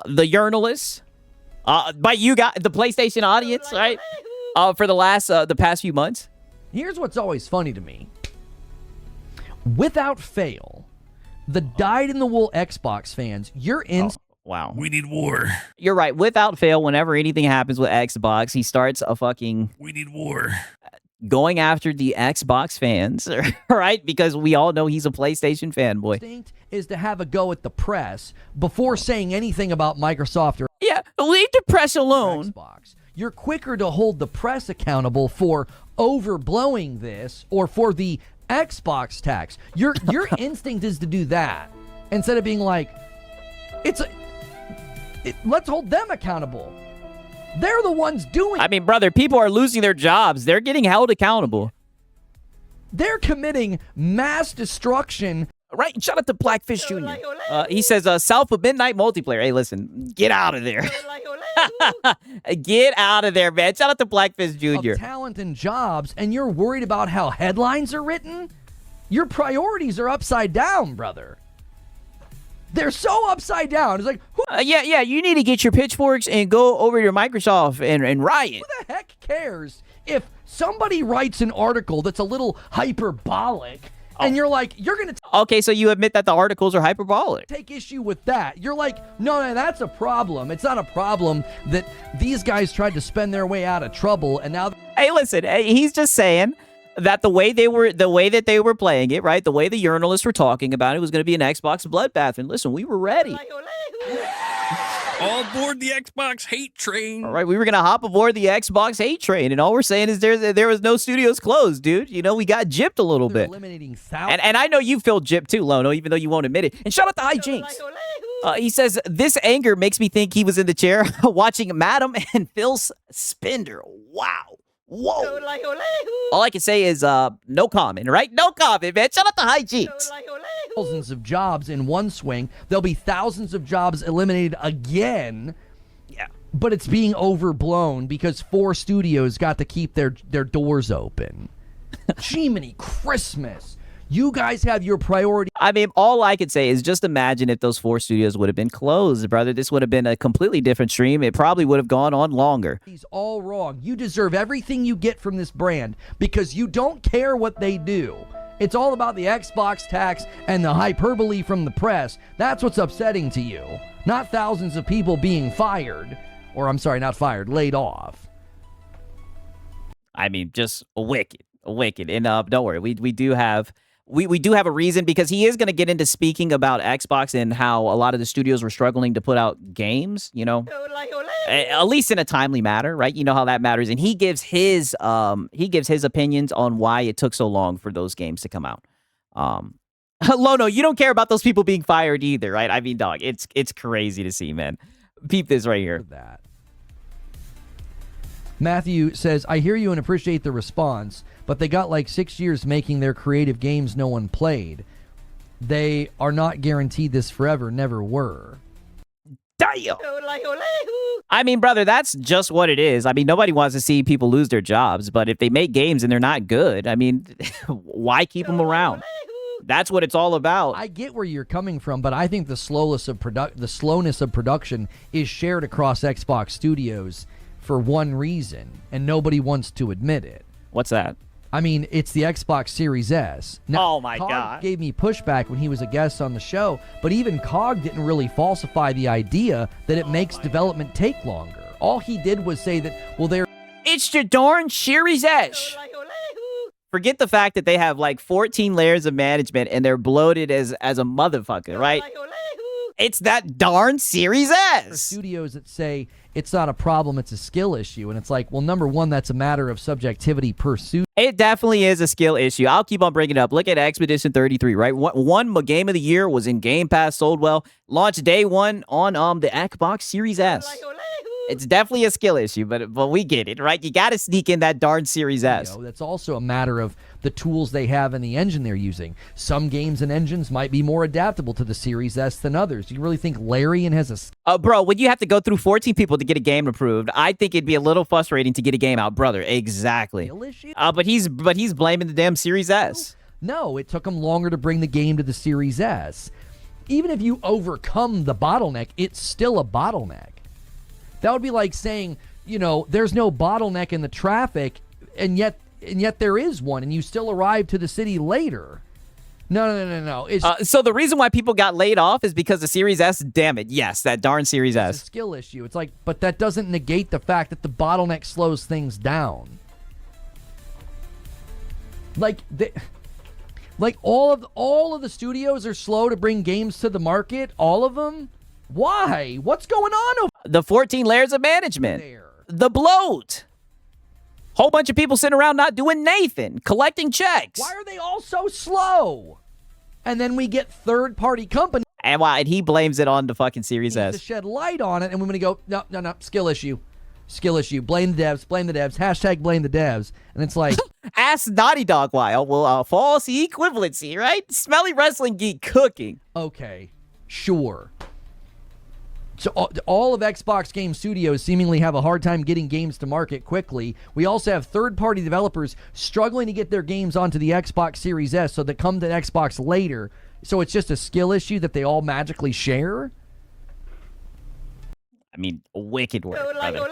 [SPEAKER 2] The journalists, by you guys, the PlayStation audience, right? For the past few months.
[SPEAKER 1] Here's what's always funny to me. Without fail, the dyed-in-the-wool Xbox fans, you're in.
[SPEAKER 2] Wow.
[SPEAKER 3] We need war.
[SPEAKER 2] You're right. Without fail, whenever anything happens with Xbox, he starts a fucking...
[SPEAKER 3] We need war.
[SPEAKER 2] Going after the Xbox fans, right? Because we all know he's a PlayStation fanboy.
[SPEAKER 1] Instinct is to have a go at the press before saying anything about Microsoft or
[SPEAKER 2] Yeah, leave the press alone.
[SPEAKER 1] Xbox. You're quicker to hold the press accountable for overblowing this or for the Xbox tax. Your instinct is to do that instead of being like, let's hold them accountable. They're the ones doing.
[SPEAKER 2] I mean, brother, people are losing their jobs. They're getting held accountable.
[SPEAKER 1] They're committing mass destruction.
[SPEAKER 2] Right? Shout out to Blackfish Jr. He says, South of Midnight multiplayer. Hey, listen, get out of there. Get out of there, man. Shout out to Blackfish Jr.
[SPEAKER 1] Of talent and jobs, and you're worried about how headlines are written? Your priorities are upside down, brother. They're so upside down. It's like, who
[SPEAKER 2] yeah, you need to get your pitchforks and go over to Microsoft and riot.
[SPEAKER 1] the heck cares if somebody writes an article that's a little hyperbolic and you're like, you're going to
[SPEAKER 2] Okay, so you admit that the articles are hyperbolic.
[SPEAKER 1] take issue with that. You're like, no, that's a problem. It's not a problem that these guys tried to spend their way out of trouble and now...
[SPEAKER 2] Hey, listen, he's just saying that the way that they were playing it, right? The way the journalists were talking about it was going to be an Xbox bloodbath. And listen, we were ready.
[SPEAKER 3] All aboard the Xbox hate train.
[SPEAKER 2] All right, we were gonna hop aboard the Xbox hate train, and all we're saying is there was no studios closed, dude. You know, we got gypped a little
[SPEAKER 1] They're
[SPEAKER 2] bit.
[SPEAKER 1] eliminating thousands.
[SPEAKER 2] And I know you feel gypped too, Lono, even though you won't admit it. And shout out to Hijinks. He says, this anger makes me think he was in the chair watching Madam and Phil Spender. Wow. Whoa. All I can say is no comment, right? No comment, man. Shout out to Hijinks.
[SPEAKER 1] Thousands of jobs in one swing. There'll be thousands of jobs eliminated again.
[SPEAKER 2] Yeah.
[SPEAKER 1] But it's being overblown because 4 studios got to keep their doors open. Jiminy Christmas. You guys have your priority.
[SPEAKER 2] I mean, all I could say is just imagine if those 4 studios would have been closed, brother. This would have been a completely different stream. It probably would have gone on longer.
[SPEAKER 1] He's all wrong. You deserve everything you get from this brand because you don't care what they do. It's all about the Xbox tax and the hyperbole from the press. That's what's upsetting to you. Not thousands of people being fired. Or, I'm sorry, not fired, laid off.
[SPEAKER 2] I mean, just wicked. And don't worry, we do have a reason because he is going to get into speaking about Xbox and how a lot of the studios were struggling to put out games, you know, at least in a timely manner, right? You know how that matters. And he gives his opinions on why it took so long for those games to come out. Lono, you don't care about those people being fired either, right? I mean, dog, it's crazy to see, man. Peep this right here.
[SPEAKER 1] That. Matthew says, I hear you and appreciate the response, but they got like 6 years making their creative games no one played. They are not guaranteed this forever, never were.
[SPEAKER 2] Damn. I mean, brother, that's just what it is. I mean, nobody wants to see people lose their jobs, but if they make games and they're not good, I mean, why keep them around? That's what it's all about.
[SPEAKER 1] I get where you're coming from, but I think the slowness of production is shared across Xbox Studios for one reason, and nobody wants to admit it.
[SPEAKER 2] What's that?
[SPEAKER 1] I mean, it's the Xbox Series S. Now,
[SPEAKER 2] oh my
[SPEAKER 1] Cog
[SPEAKER 2] God.
[SPEAKER 1] Gave me pushback when he was a guest on the show, but even Cog didn't really falsify the idea that it makes development take longer. All he did was say that, well,
[SPEAKER 2] it's your darn Series S. Forget the fact that they have like 14 layers of management and they're bloated as a motherfucker, right? It's that darn Series S.
[SPEAKER 1] Studios that say it's not a problem, it's a skill issue. And it's like, well, number one, that's a matter of subjectivity per suit.
[SPEAKER 2] It definitely is a skill issue. I'll keep on bringing it up. Look at Expedition 33, right? One game of the year was in Game Pass, sold well, launched day one on the Xbox Series S. It's definitely a skill issue, but we get it, right? You got to sneak in that darn Series S.
[SPEAKER 1] That's also a matter of the tools they have and the engine they're using. Some games and engines might be more adaptable to the Series S than others. You really think Larian has a...
[SPEAKER 2] bro, when you have to go through 14 people to get a game approved, I think it'd be a little frustrating to get a game out, brother. Exactly. But he's blaming the damn Series S.
[SPEAKER 1] No, it took him longer to bring the game to the Series S. Even if you overcome the bottleneck, it's still a bottleneck. That would be like saying, you know, there's no bottleneck in the traffic, and yet there is one, and you still arrive to the city later. No.
[SPEAKER 2] So the reason why people got laid off is because the Series S, damn it, yes, that darn Series S.
[SPEAKER 1] It's a skill issue. It's like, but that doesn't negate the fact that the bottleneck slows things down. Like all of the studios are slow to bring games to the market. All of them. Why? What's going on over
[SPEAKER 2] the 14 layers of management?
[SPEAKER 1] there?
[SPEAKER 2] The bloat. Whole bunch of people sitting around not doing Nathan, collecting checks.
[SPEAKER 1] Why are they all so slow? And then we get third-party companies
[SPEAKER 2] And he blames it on the fucking Series
[SPEAKER 1] to
[SPEAKER 2] S.
[SPEAKER 1] shed light on it, and we're going to go, no, skill issue. Blame the devs, hashtag blame the devs. And it's like...
[SPEAKER 2] Ask Naughty Dog why. Well, false equivalency, right? Smelly Wrestling Geek cooking.
[SPEAKER 1] Okay, sure. So all of Xbox Game Studios seemingly have a hard time getting games to market quickly. We also have third-party developers struggling to get their games onto the Xbox Series S so they come to Xbox later. So it's just a skill issue that they all magically share?
[SPEAKER 2] I mean, wicked work, brother.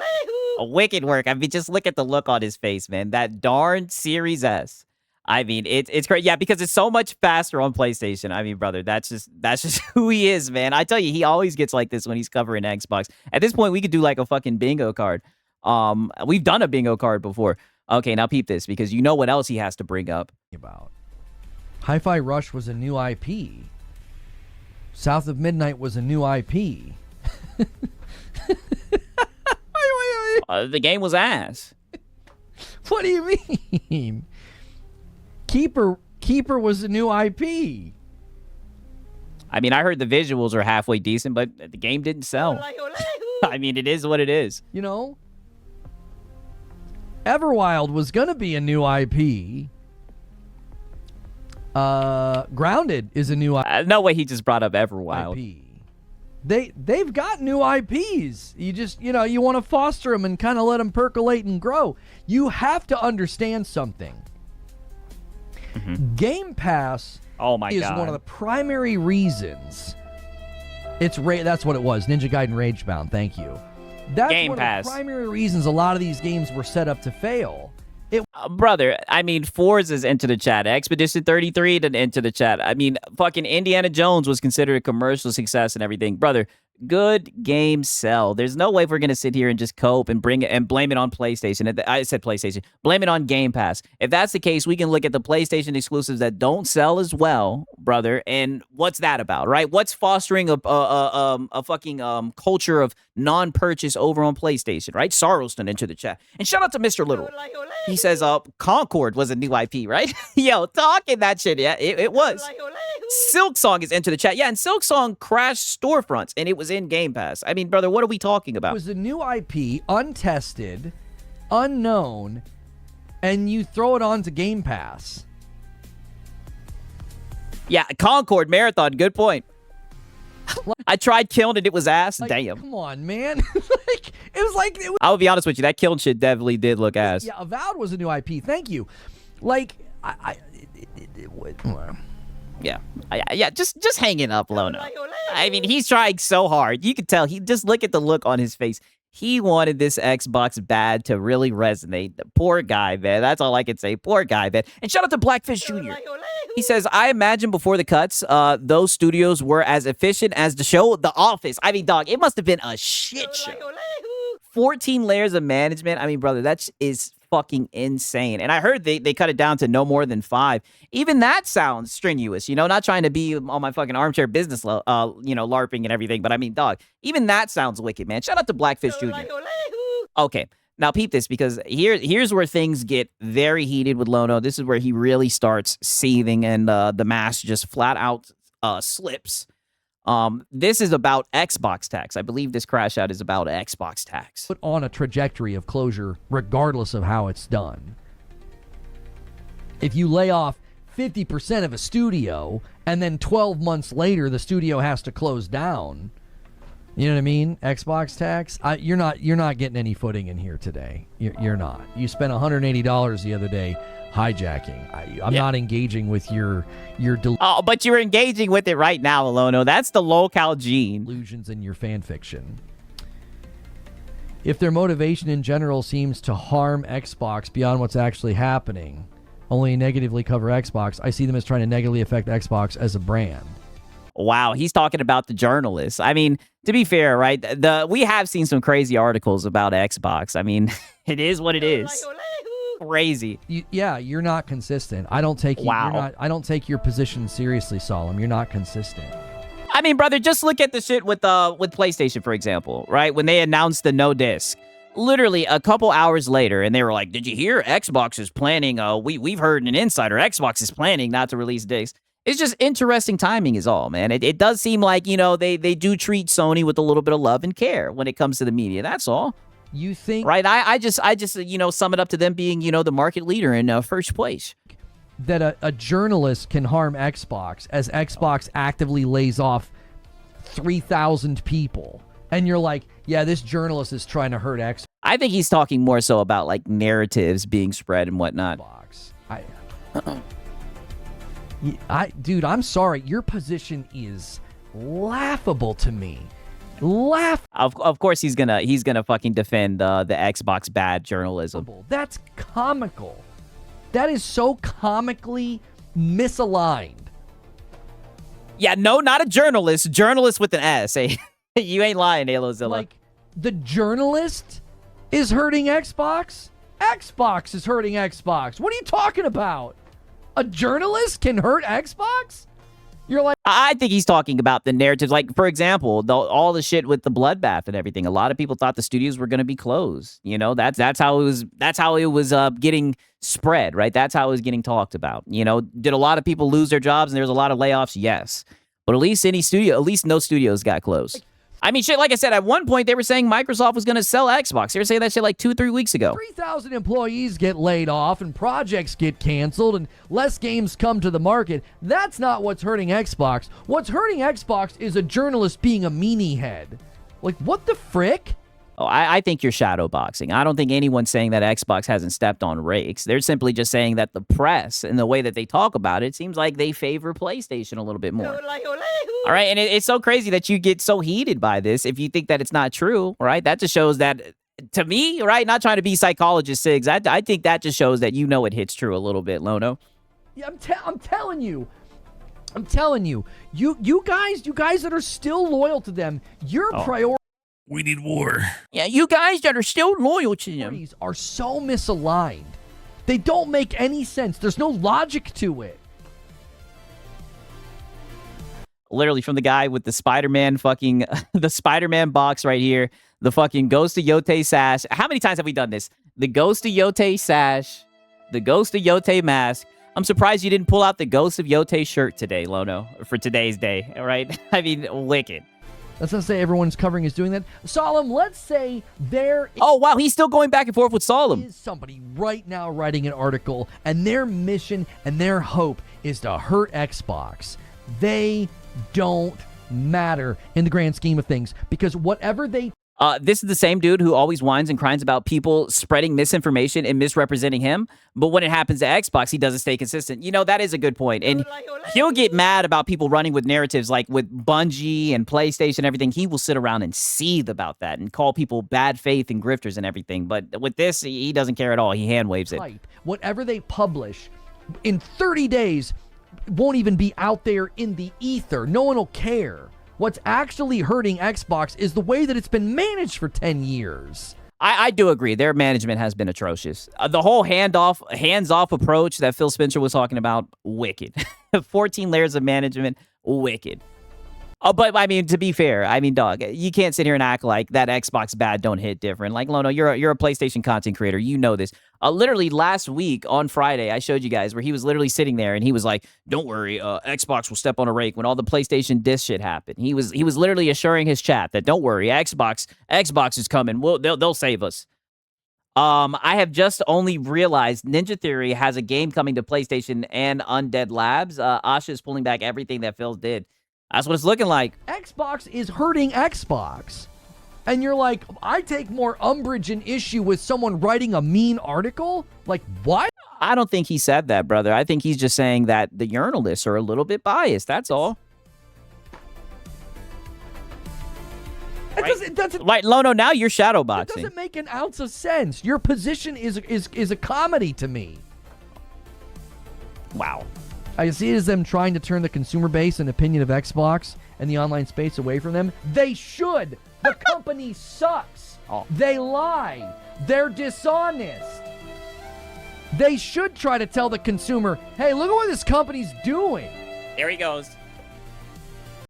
[SPEAKER 2] A wicked work. I mean, just look at the look on his face, man. That darn Series S. I mean, it's great. Yeah, because it's so much faster on PlayStation. I mean, brother, that's just who he is, man. I tell you, he always gets like this when he's covering Xbox. At this point, we could do like a fucking bingo card. We've done a bingo card before. Okay, now peep this, because you know what else he has to bring up.
[SPEAKER 1] About Hi-Fi Rush was a new IP. South of Midnight was a new IP. Wait.
[SPEAKER 2] The game was ass.
[SPEAKER 1] What do you mean? Keeper was a new IP.
[SPEAKER 2] I mean, I heard the visuals are halfway decent, but the game didn't sell. I mean, it is what it is.
[SPEAKER 1] You know? Everwild was going to be a new IP. Grounded is a new
[SPEAKER 2] No way he just brought up Everwild.
[SPEAKER 1] IP. They've got new IPs. You just, you want to foster them and kind of let them percolate and grow. You have to understand something. Game Pass is one of the primary reasons. That's what it was. Ninja Gaiden Ragebound. Thank you. That's
[SPEAKER 2] Game
[SPEAKER 1] one
[SPEAKER 2] Pass.
[SPEAKER 1] of the primary reasons a lot of these games were set up to fail.
[SPEAKER 2] Brother, I mean, Forza's into the chat. Expedition 33 didn't enter the chat. I mean, fucking Indiana Jones was considered a commercial success and everything. Brother, good games sell. There's no way we're going to sit here and just cope and bring it and blame it on PlayStation. I said PlayStation. Blame it on Game Pass. If that's the case, we can look at the PlayStation exclusives that don't sell as well, brother. And what's that about, right? What's fostering a fucking culture of non-purchase over on PlayStation, right? Sarlston into the chat. And shout out to Mr. Little. He says, Concord was a new IP, right? Yo, talking that shit. Yeah, it was. Silksong is into the chat. Yeah, and Silksong crashed storefronts, and it was in Game Pass. I mean, brother, what are we talking about?
[SPEAKER 1] It was a new IP, untested, unknown, and you throw it onto Game Pass.
[SPEAKER 2] Yeah, Concord Marathon, good point. I tried killing it. It was ass.
[SPEAKER 1] Like,
[SPEAKER 2] Damn.
[SPEAKER 1] Come on, man. It was.
[SPEAKER 2] I will be honest with you. That killing shit definitely did look ass.
[SPEAKER 1] Yeah, Avowed was a new IP. Thank you. Like,
[SPEAKER 2] Yeah, just hanging up, Lono. I mean, he's trying so hard. You can tell. He just look at the look on his face. He wanted this Xbox bad to really resonate. The poor guy, man. That's all I can say. Poor guy, man. And shout out to Blackfish Jr. He says, I imagine before the cuts, those studios were as efficient as the show The Office. I mean, dog, it must have been a shit show. 14 layers of management. I mean, brother, that is fucking insane. And I heard they cut it down to no more than 5. Even that sounds strenuous, not trying to be on my fucking armchair business, LARPing and everything. But I mean, dog, even that sounds wicked, man. Shout out to Blackfish Jr. Okay. Now, peep this, because here's where things get very heated with Lono. This is where he really starts seething and the mask just flat out slips. This is about Xbox tax. I believe this crash out is about Xbox tax.
[SPEAKER 1] Put on a trajectory of closure regardless of how it's done. If you lay off 50% of a studio and then 12 months later the studio has to close down, you know what I mean? Xbox tax. You're not getting any footing in here today. You're not. You spent $180 the other day hijacking. I'm not engaging with your
[SPEAKER 2] but you're engaging with it right now, Alono. That's the locale gene.
[SPEAKER 1] Delusions in your fan fiction. If their motivation in general seems to harm Xbox beyond what's actually happening, only negatively cover Xbox, I see them as trying to negatively affect Xbox as a brand.
[SPEAKER 2] Wow, he's talking about the journalists. I mean, to be fair, right? We have seen some crazy articles about Xbox. I mean, it is what it is. Crazy.
[SPEAKER 1] You're not consistent. I don't take you.
[SPEAKER 2] Wow.
[SPEAKER 1] I don't take your position seriously, Solemn. You're not consistent.
[SPEAKER 2] I mean, brother, just look at the shit with PlayStation, for example, right? When they announced the no disc, literally a couple hours later, and they were like, "Did you hear? Xbox is planning. We've heard an insider. Xbox is planning not to release discs." It's just interesting timing is all, man. It does seem like, they do treat Sony with a little bit of love and care when it comes to the media. That's all.
[SPEAKER 1] You think...
[SPEAKER 2] Right? I just sum it up to them being, the market leader in first place.
[SPEAKER 1] That a journalist can harm Xbox as Xbox actively lays off 3,000 people. And you're like, yeah, this journalist is trying to hurt Xbox.
[SPEAKER 2] I think he's talking more so about, like, narratives being spread and whatnot.
[SPEAKER 1] Dude, I'm sorry. Your position is laughable to me.
[SPEAKER 2] Of course he's gonna fucking defend the Xbox bad journalism.
[SPEAKER 1] That's comical. That is so comically misaligned.
[SPEAKER 2] Yeah, no, not a journalist. Journalist with an S. Hey, you ain't lying, Halozilla.
[SPEAKER 1] Like, the journalist is hurting Xbox? Xbox is hurting Xbox. What are you talking about? A journalist can hurt Xbox? You're like,
[SPEAKER 2] I think he's talking about the narratives. Like, for example, all the shit with the bloodbath and everything. A lot of people thought the studios were going to be closed. You know, that's how it was. That's how it was getting spread, right? That's how it was getting talked about. You know, did a lot of people lose their jobs and there's a lot of layoffs? Yes, but at least no studios got closed. I mean, shit, like I said, at one point they were saying Microsoft was going to sell Xbox. They were saying that shit like 2-3 weeks ago.
[SPEAKER 1] 3,000 employees get laid off and projects get canceled and less games come to the market. That's not what's hurting Xbox. What's hurting Xbox is a journalist being a meanie head. Like, what the frick?
[SPEAKER 2] Oh, I think you're shadow boxing. I don't think anyone's saying that Xbox hasn't stepped on rakes. They're simply just saying that the press and the way that they talk about it seems like they favor PlayStation a little bit more. All right, and it's so crazy that you get so heated by this if you think that it's not true, right? That just shows that, to me, right, not trying to be psychologist, Sigs, I think that just shows that you know it hits true a little bit, Lono.
[SPEAKER 1] Yeah, I'm telling you. You guys that are still loyal to them, your priorities
[SPEAKER 3] We need war.
[SPEAKER 2] Yeah, you guys that are still loyal to them
[SPEAKER 1] are so misaligned. They don't make any sense. There's no logic to it.
[SPEAKER 2] Literally from the guy with the Spider-Man fucking, the Spider-Man box right here, the fucking Ghost of Yote sash. How many times have we done this? The Ghost of Yote sash, the Ghost of Yote mask. I'm surprised you didn't pull out the Ghost of Yote shirt today, Lono, for today's day, all right? I mean, wicked.
[SPEAKER 1] Let's not say everyone's covering is doing that. Solemn, let's say there
[SPEAKER 2] Oh, wow, he's still going back and forth with Solemn.
[SPEAKER 1] is somebody right now writing an article, and their mission and their hope is to hurt Xbox. They don't matter in the grand scheme of things, because whatever they...
[SPEAKER 2] This is the same dude who always whines and cries about people spreading misinformation and misrepresenting him. But when it happens to Xbox, he doesn't stay consistent. You know, that is a good point. And he'll get mad about people running with narratives like with Bungie and PlayStation and everything. He will sit around and seethe about that and call people bad faith and grifters and everything. But with this, he doesn't care at all. He hand waves it.
[SPEAKER 1] Whatever they publish in 30 days won't even be out there in the ether. No one will care. What's actually hurting Xbox is the way that it's been managed for 10 years.
[SPEAKER 2] I do agree. Their management has been atrocious. The whole hands-off approach that Phil Spencer was talking about, wicked. 14 layers of management, wicked. Oh, but I mean, to be fair, I mean, dog, you can't sit here and act like that Xbox bad don't hit different. Like, Lono, you're a PlayStation content creator. You know this. Literally last week on Friday, I showed you guys where he was literally sitting there and he was like, "Don't worry, Xbox will step on a rake when all the PlayStation disc shit happened." He was literally assuring his chat that, "Don't worry, Xbox is coming. They'll save us." I have just only realized Ninja Theory has a game coming to PlayStation and Undead Labs. Asha is pulling back everything that Phil did. That's what it's looking like.
[SPEAKER 1] Xbox is hurting Xbox. And you're like, I take more umbrage and issue with someone writing a mean article? Like, what?
[SPEAKER 2] I don't think he said that, brother. I think he's just saying that the journalists are a little bit biased. That's all. Right, Lono, now you're shadow boxing.
[SPEAKER 1] It doesn't make an ounce of sense. Your position is a comedy to me.
[SPEAKER 2] Wow.
[SPEAKER 1] I see it as them trying to turn the consumer base and opinion of Xbox and the online space away from them. They should. The company sucks.
[SPEAKER 2] Oh.
[SPEAKER 1] They lie. They're dishonest. They should try to tell the consumer, hey, look at what this company's doing.
[SPEAKER 2] There he goes.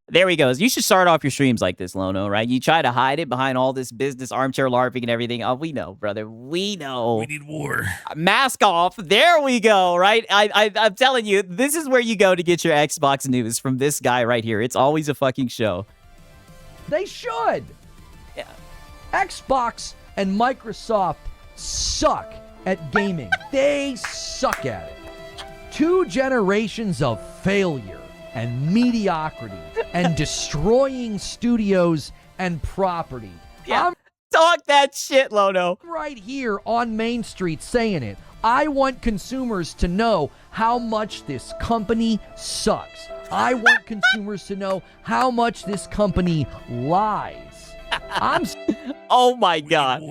[SPEAKER 2] There he goes. You should start off your streams like this, Lono, right? You try to hide it behind all this business, armchair LARPing and everything. Oh, we know, brother. We know.
[SPEAKER 3] We need war.
[SPEAKER 2] Mask off. There we go, right? I'm telling you, this is where you go to get your Xbox news from this guy right here. It's always a fucking show.
[SPEAKER 1] They should.
[SPEAKER 2] Yeah.
[SPEAKER 1] Xbox and Microsoft suck at gaming. They suck at it. 2 generations of failure and mediocrity and destroying studios and property.
[SPEAKER 2] Yeah. Talk that shit, Lono.
[SPEAKER 1] I'm right here on Main Street saying it. I want consumers to know how much this company sucks. I want consumers to know how much this company lies.
[SPEAKER 2] Oh my God.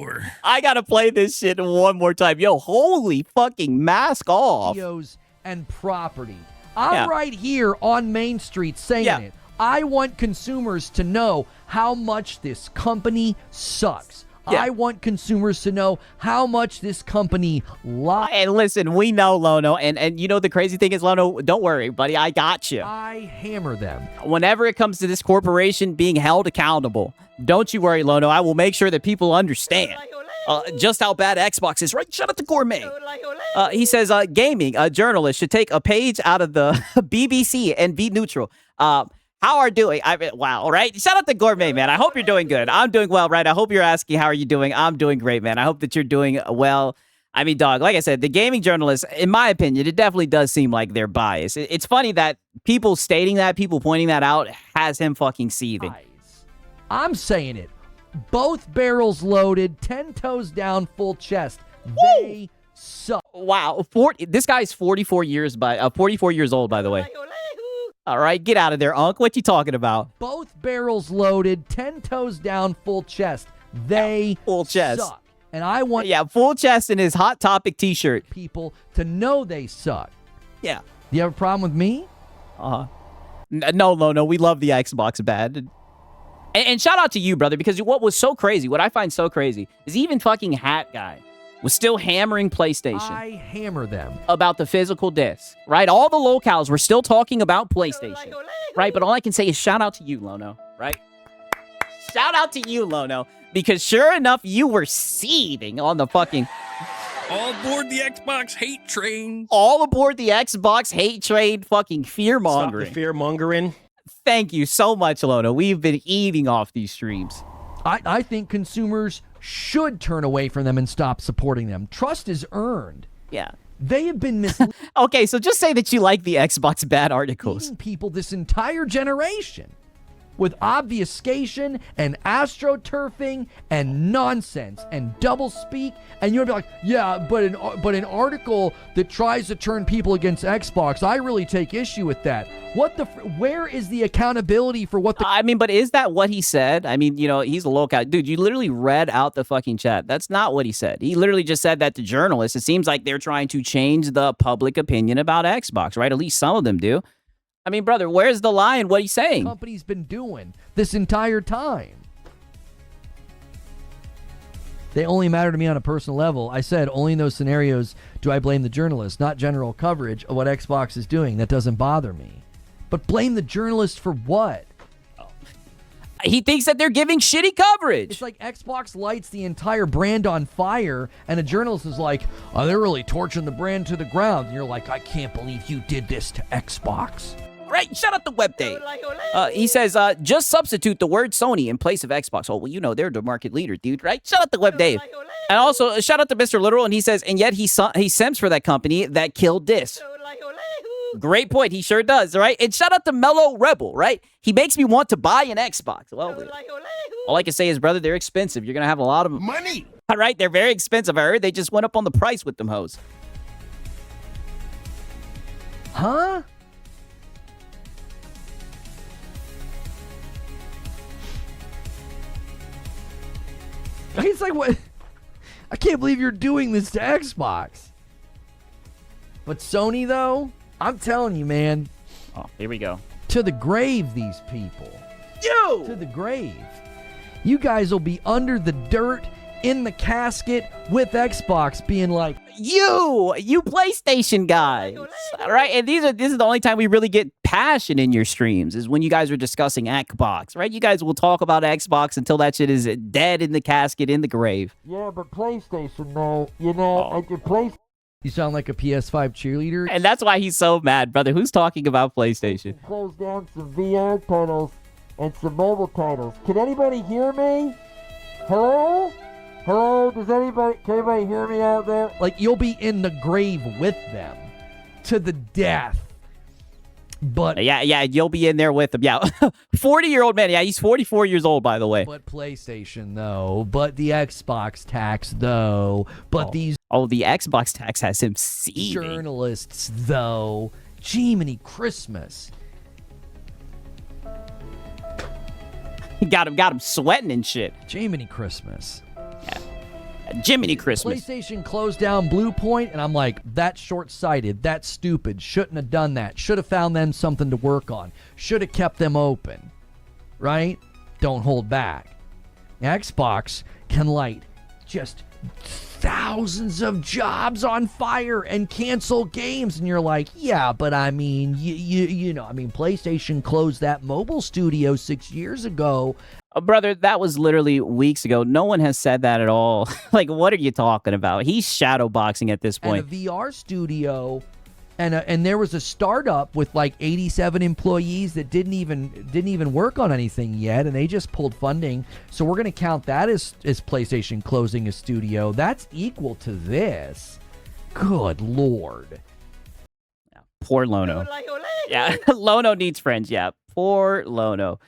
[SPEAKER 2] I gotta play this shit one more time. Yo, holy fucking mask off.
[SPEAKER 1] Studios and property. I'm right here on Main Street saying it. I want consumers to know how much this company sucks.
[SPEAKER 2] Yeah.
[SPEAKER 1] I want consumers to know how much this company lies.
[SPEAKER 2] And listen, we know, Lono, and you know the crazy thing is, Lono, don't worry, buddy, I got you.
[SPEAKER 1] I hammer them.
[SPEAKER 2] Whenever it comes to this corporation being held accountable, don't you worry, Lono. I will make sure that people understand just how bad Xbox is, right? Shut up the gourmet. He says, gaming, a journalist should take a page out of the BBC and be neutral. How are doing? Wow, right? Shout out to Gourmet, man. I hope you're doing good. I'm doing well, right? I hope you're asking, how are you doing? I'm doing great, man. I hope that you're doing well. I mean, dog, like I said, the gaming journalists, in my opinion, it definitely does seem like they're biased. It's funny that people stating that, people pointing that out, has him fucking seething.
[SPEAKER 1] I'm saying it. Both barrels loaded, 10 toes down, full chest. They suck.
[SPEAKER 2] Wow, this guy's 44 years old, by the way. All right, get out of there, Unc. What you talking about?
[SPEAKER 1] Both barrels loaded, 10 toes down, full chest. They
[SPEAKER 2] full chest.
[SPEAKER 1] suck. And I want
[SPEAKER 2] full chest in his Hot Topic t-shirt.
[SPEAKER 1] people to know they suck.
[SPEAKER 2] Yeah.
[SPEAKER 1] Do you have a problem with me?
[SPEAKER 2] No, we love the Xbox bad. And shout out to you, brother, because what was so crazy, what I find so crazy, is even fucking Hat Guy was still hammering PlayStation.
[SPEAKER 1] I hammer them.
[SPEAKER 2] About the physical disc, right? All the locals were still talking about PlayStation, right? But all I can say is shout out to you, Lono, right? Shout out to you, Lono, because sure enough, you were seething on the fucking...
[SPEAKER 3] All aboard the Xbox hate train.
[SPEAKER 2] All aboard the Xbox hate train, fucking fear-mongering.
[SPEAKER 4] Stop the fear-mongering.
[SPEAKER 2] Thank you so much, Lono. We've been eating off these streams.
[SPEAKER 1] I think consumers should turn away from them and stop supporting them. Trust is earned.
[SPEAKER 2] Yeah.
[SPEAKER 1] They have been misleading
[SPEAKER 2] Okay, so just say that you like the Xbox bad articles.
[SPEAKER 1] people this entire generation with obfuscation and astroturfing and nonsense and doublespeak, and you'll be like, yeah, but an article that tries to turn people against Xbox, I really take issue with that. Where is the accountability for what the...
[SPEAKER 2] I mean, but is that what he said? I mean, you know, he's a lockout. Dude, you literally read out the fucking chat. That's not what he said. He literally just said that to journalists. It seems like they're trying to change the public opinion about Xbox, right? At least some of them do. I mean, brother, where's the lie in what he's saying?
[SPEAKER 1] company's been doing this entire time. They only matter to me on a personal level. I said only in those scenarios do I blame the journalist, not general coverage of what Xbox is doing. That doesn't bother me. But blame the journalist for what?
[SPEAKER 2] He thinks that they're giving shitty coverage.
[SPEAKER 1] It's like Xbox lights the entire brand on fire, and a journalist is like, oh, they're really torching the brand to the ground. And you're like, I can't believe you did this to Xbox.
[SPEAKER 2] Right? Shut up the web day. He says, just substitute the word Sony in place of Xbox. Oh, well, you know, they're the market leader, dude, right? Shut up the web Dave. And also, shout out to Mr. Literal, and he says, and yet he simps for that company that killed this. Great point. He sure does, right? And shout out to Mellow Rebel, right? He makes me want to buy an Xbox. Well, all I can say is, brother, they're expensive. You're going to have a lot of
[SPEAKER 3] Money.
[SPEAKER 2] All right, they're very expensive. I heard they just went up on the price with them hoes.
[SPEAKER 1] Huh? It's like, what? I can't believe you're doing this to Xbox. But Sony, though, I'm telling you, man.
[SPEAKER 2] Oh, here we go.
[SPEAKER 1] To the grave, these people.
[SPEAKER 2] You!
[SPEAKER 1] To the grave. You guys will be under the dirt, in the casket, with Xbox being like,
[SPEAKER 2] You PlayStation guys. All right, and this is the only time we really get passion in your streams is when you guys are discussing Xbox, right? You guys will talk about Xbox until that shit is dead in the casket, in the grave.
[SPEAKER 1] yeah, but PlayStation, though, you know, I could play. You sound like a PS5 cheerleader.
[SPEAKER 2] And that's why he's so mad, brother. Who's talking about PlayStation?
[SPEAKER 1] Close down some VR titles and some mobile titles. Can anybody hear me? Hello? Hello? Can anybody hear me out there? Like, you'll be in the grave with them to the death. But
[SPEAKER 2] Yeah, you'll be in there with him. Yeah, 40-year-old man. Yeah, he's 44 years old, by the way.
[SPEAKER 1] But PlayStation, though. But the Xbox tax, though. But these
[SPEAKER 2] the Xbox tax has him seething.
[SPEAKER 1] journalists, though. Jiminy Christmas.
[SPEAKER 2] Got him sweating and shit.
[SPEAKER 1] Jiminy Christmas.
[SPEAKER 2] Jiminy Christmas.
[SPEAKER 1] PlayStation closed down Blue Point, and I'm like, that's short-sighted. That's stupid. Shouldn't have done that. Should have found them something to work on. Should have kept them open. Right? Don't hold back. Xbox can light just thousands of jobs on fire and cancel games, and you're like, yeah, but I mean, you know, I mean, PlayStation closed that mobile studio 6 years ago.
[SPEAKER 2] Brother, that was literally weeks ago. No one has said that at all. Like, what are you talking about? He's shadowboxing at this point.
[SPEAKER 1] And a VR studio, and there was a startup with like 87 employees that didn't even work on anything yet, and they just pulled funding. So we're gonna count that as PlayStation closing a studio. That's equal to this. Good Lord.
[SPEAKER 2] Poor Lono. Yeah, Lono needs friends. Yeah, poor Lono.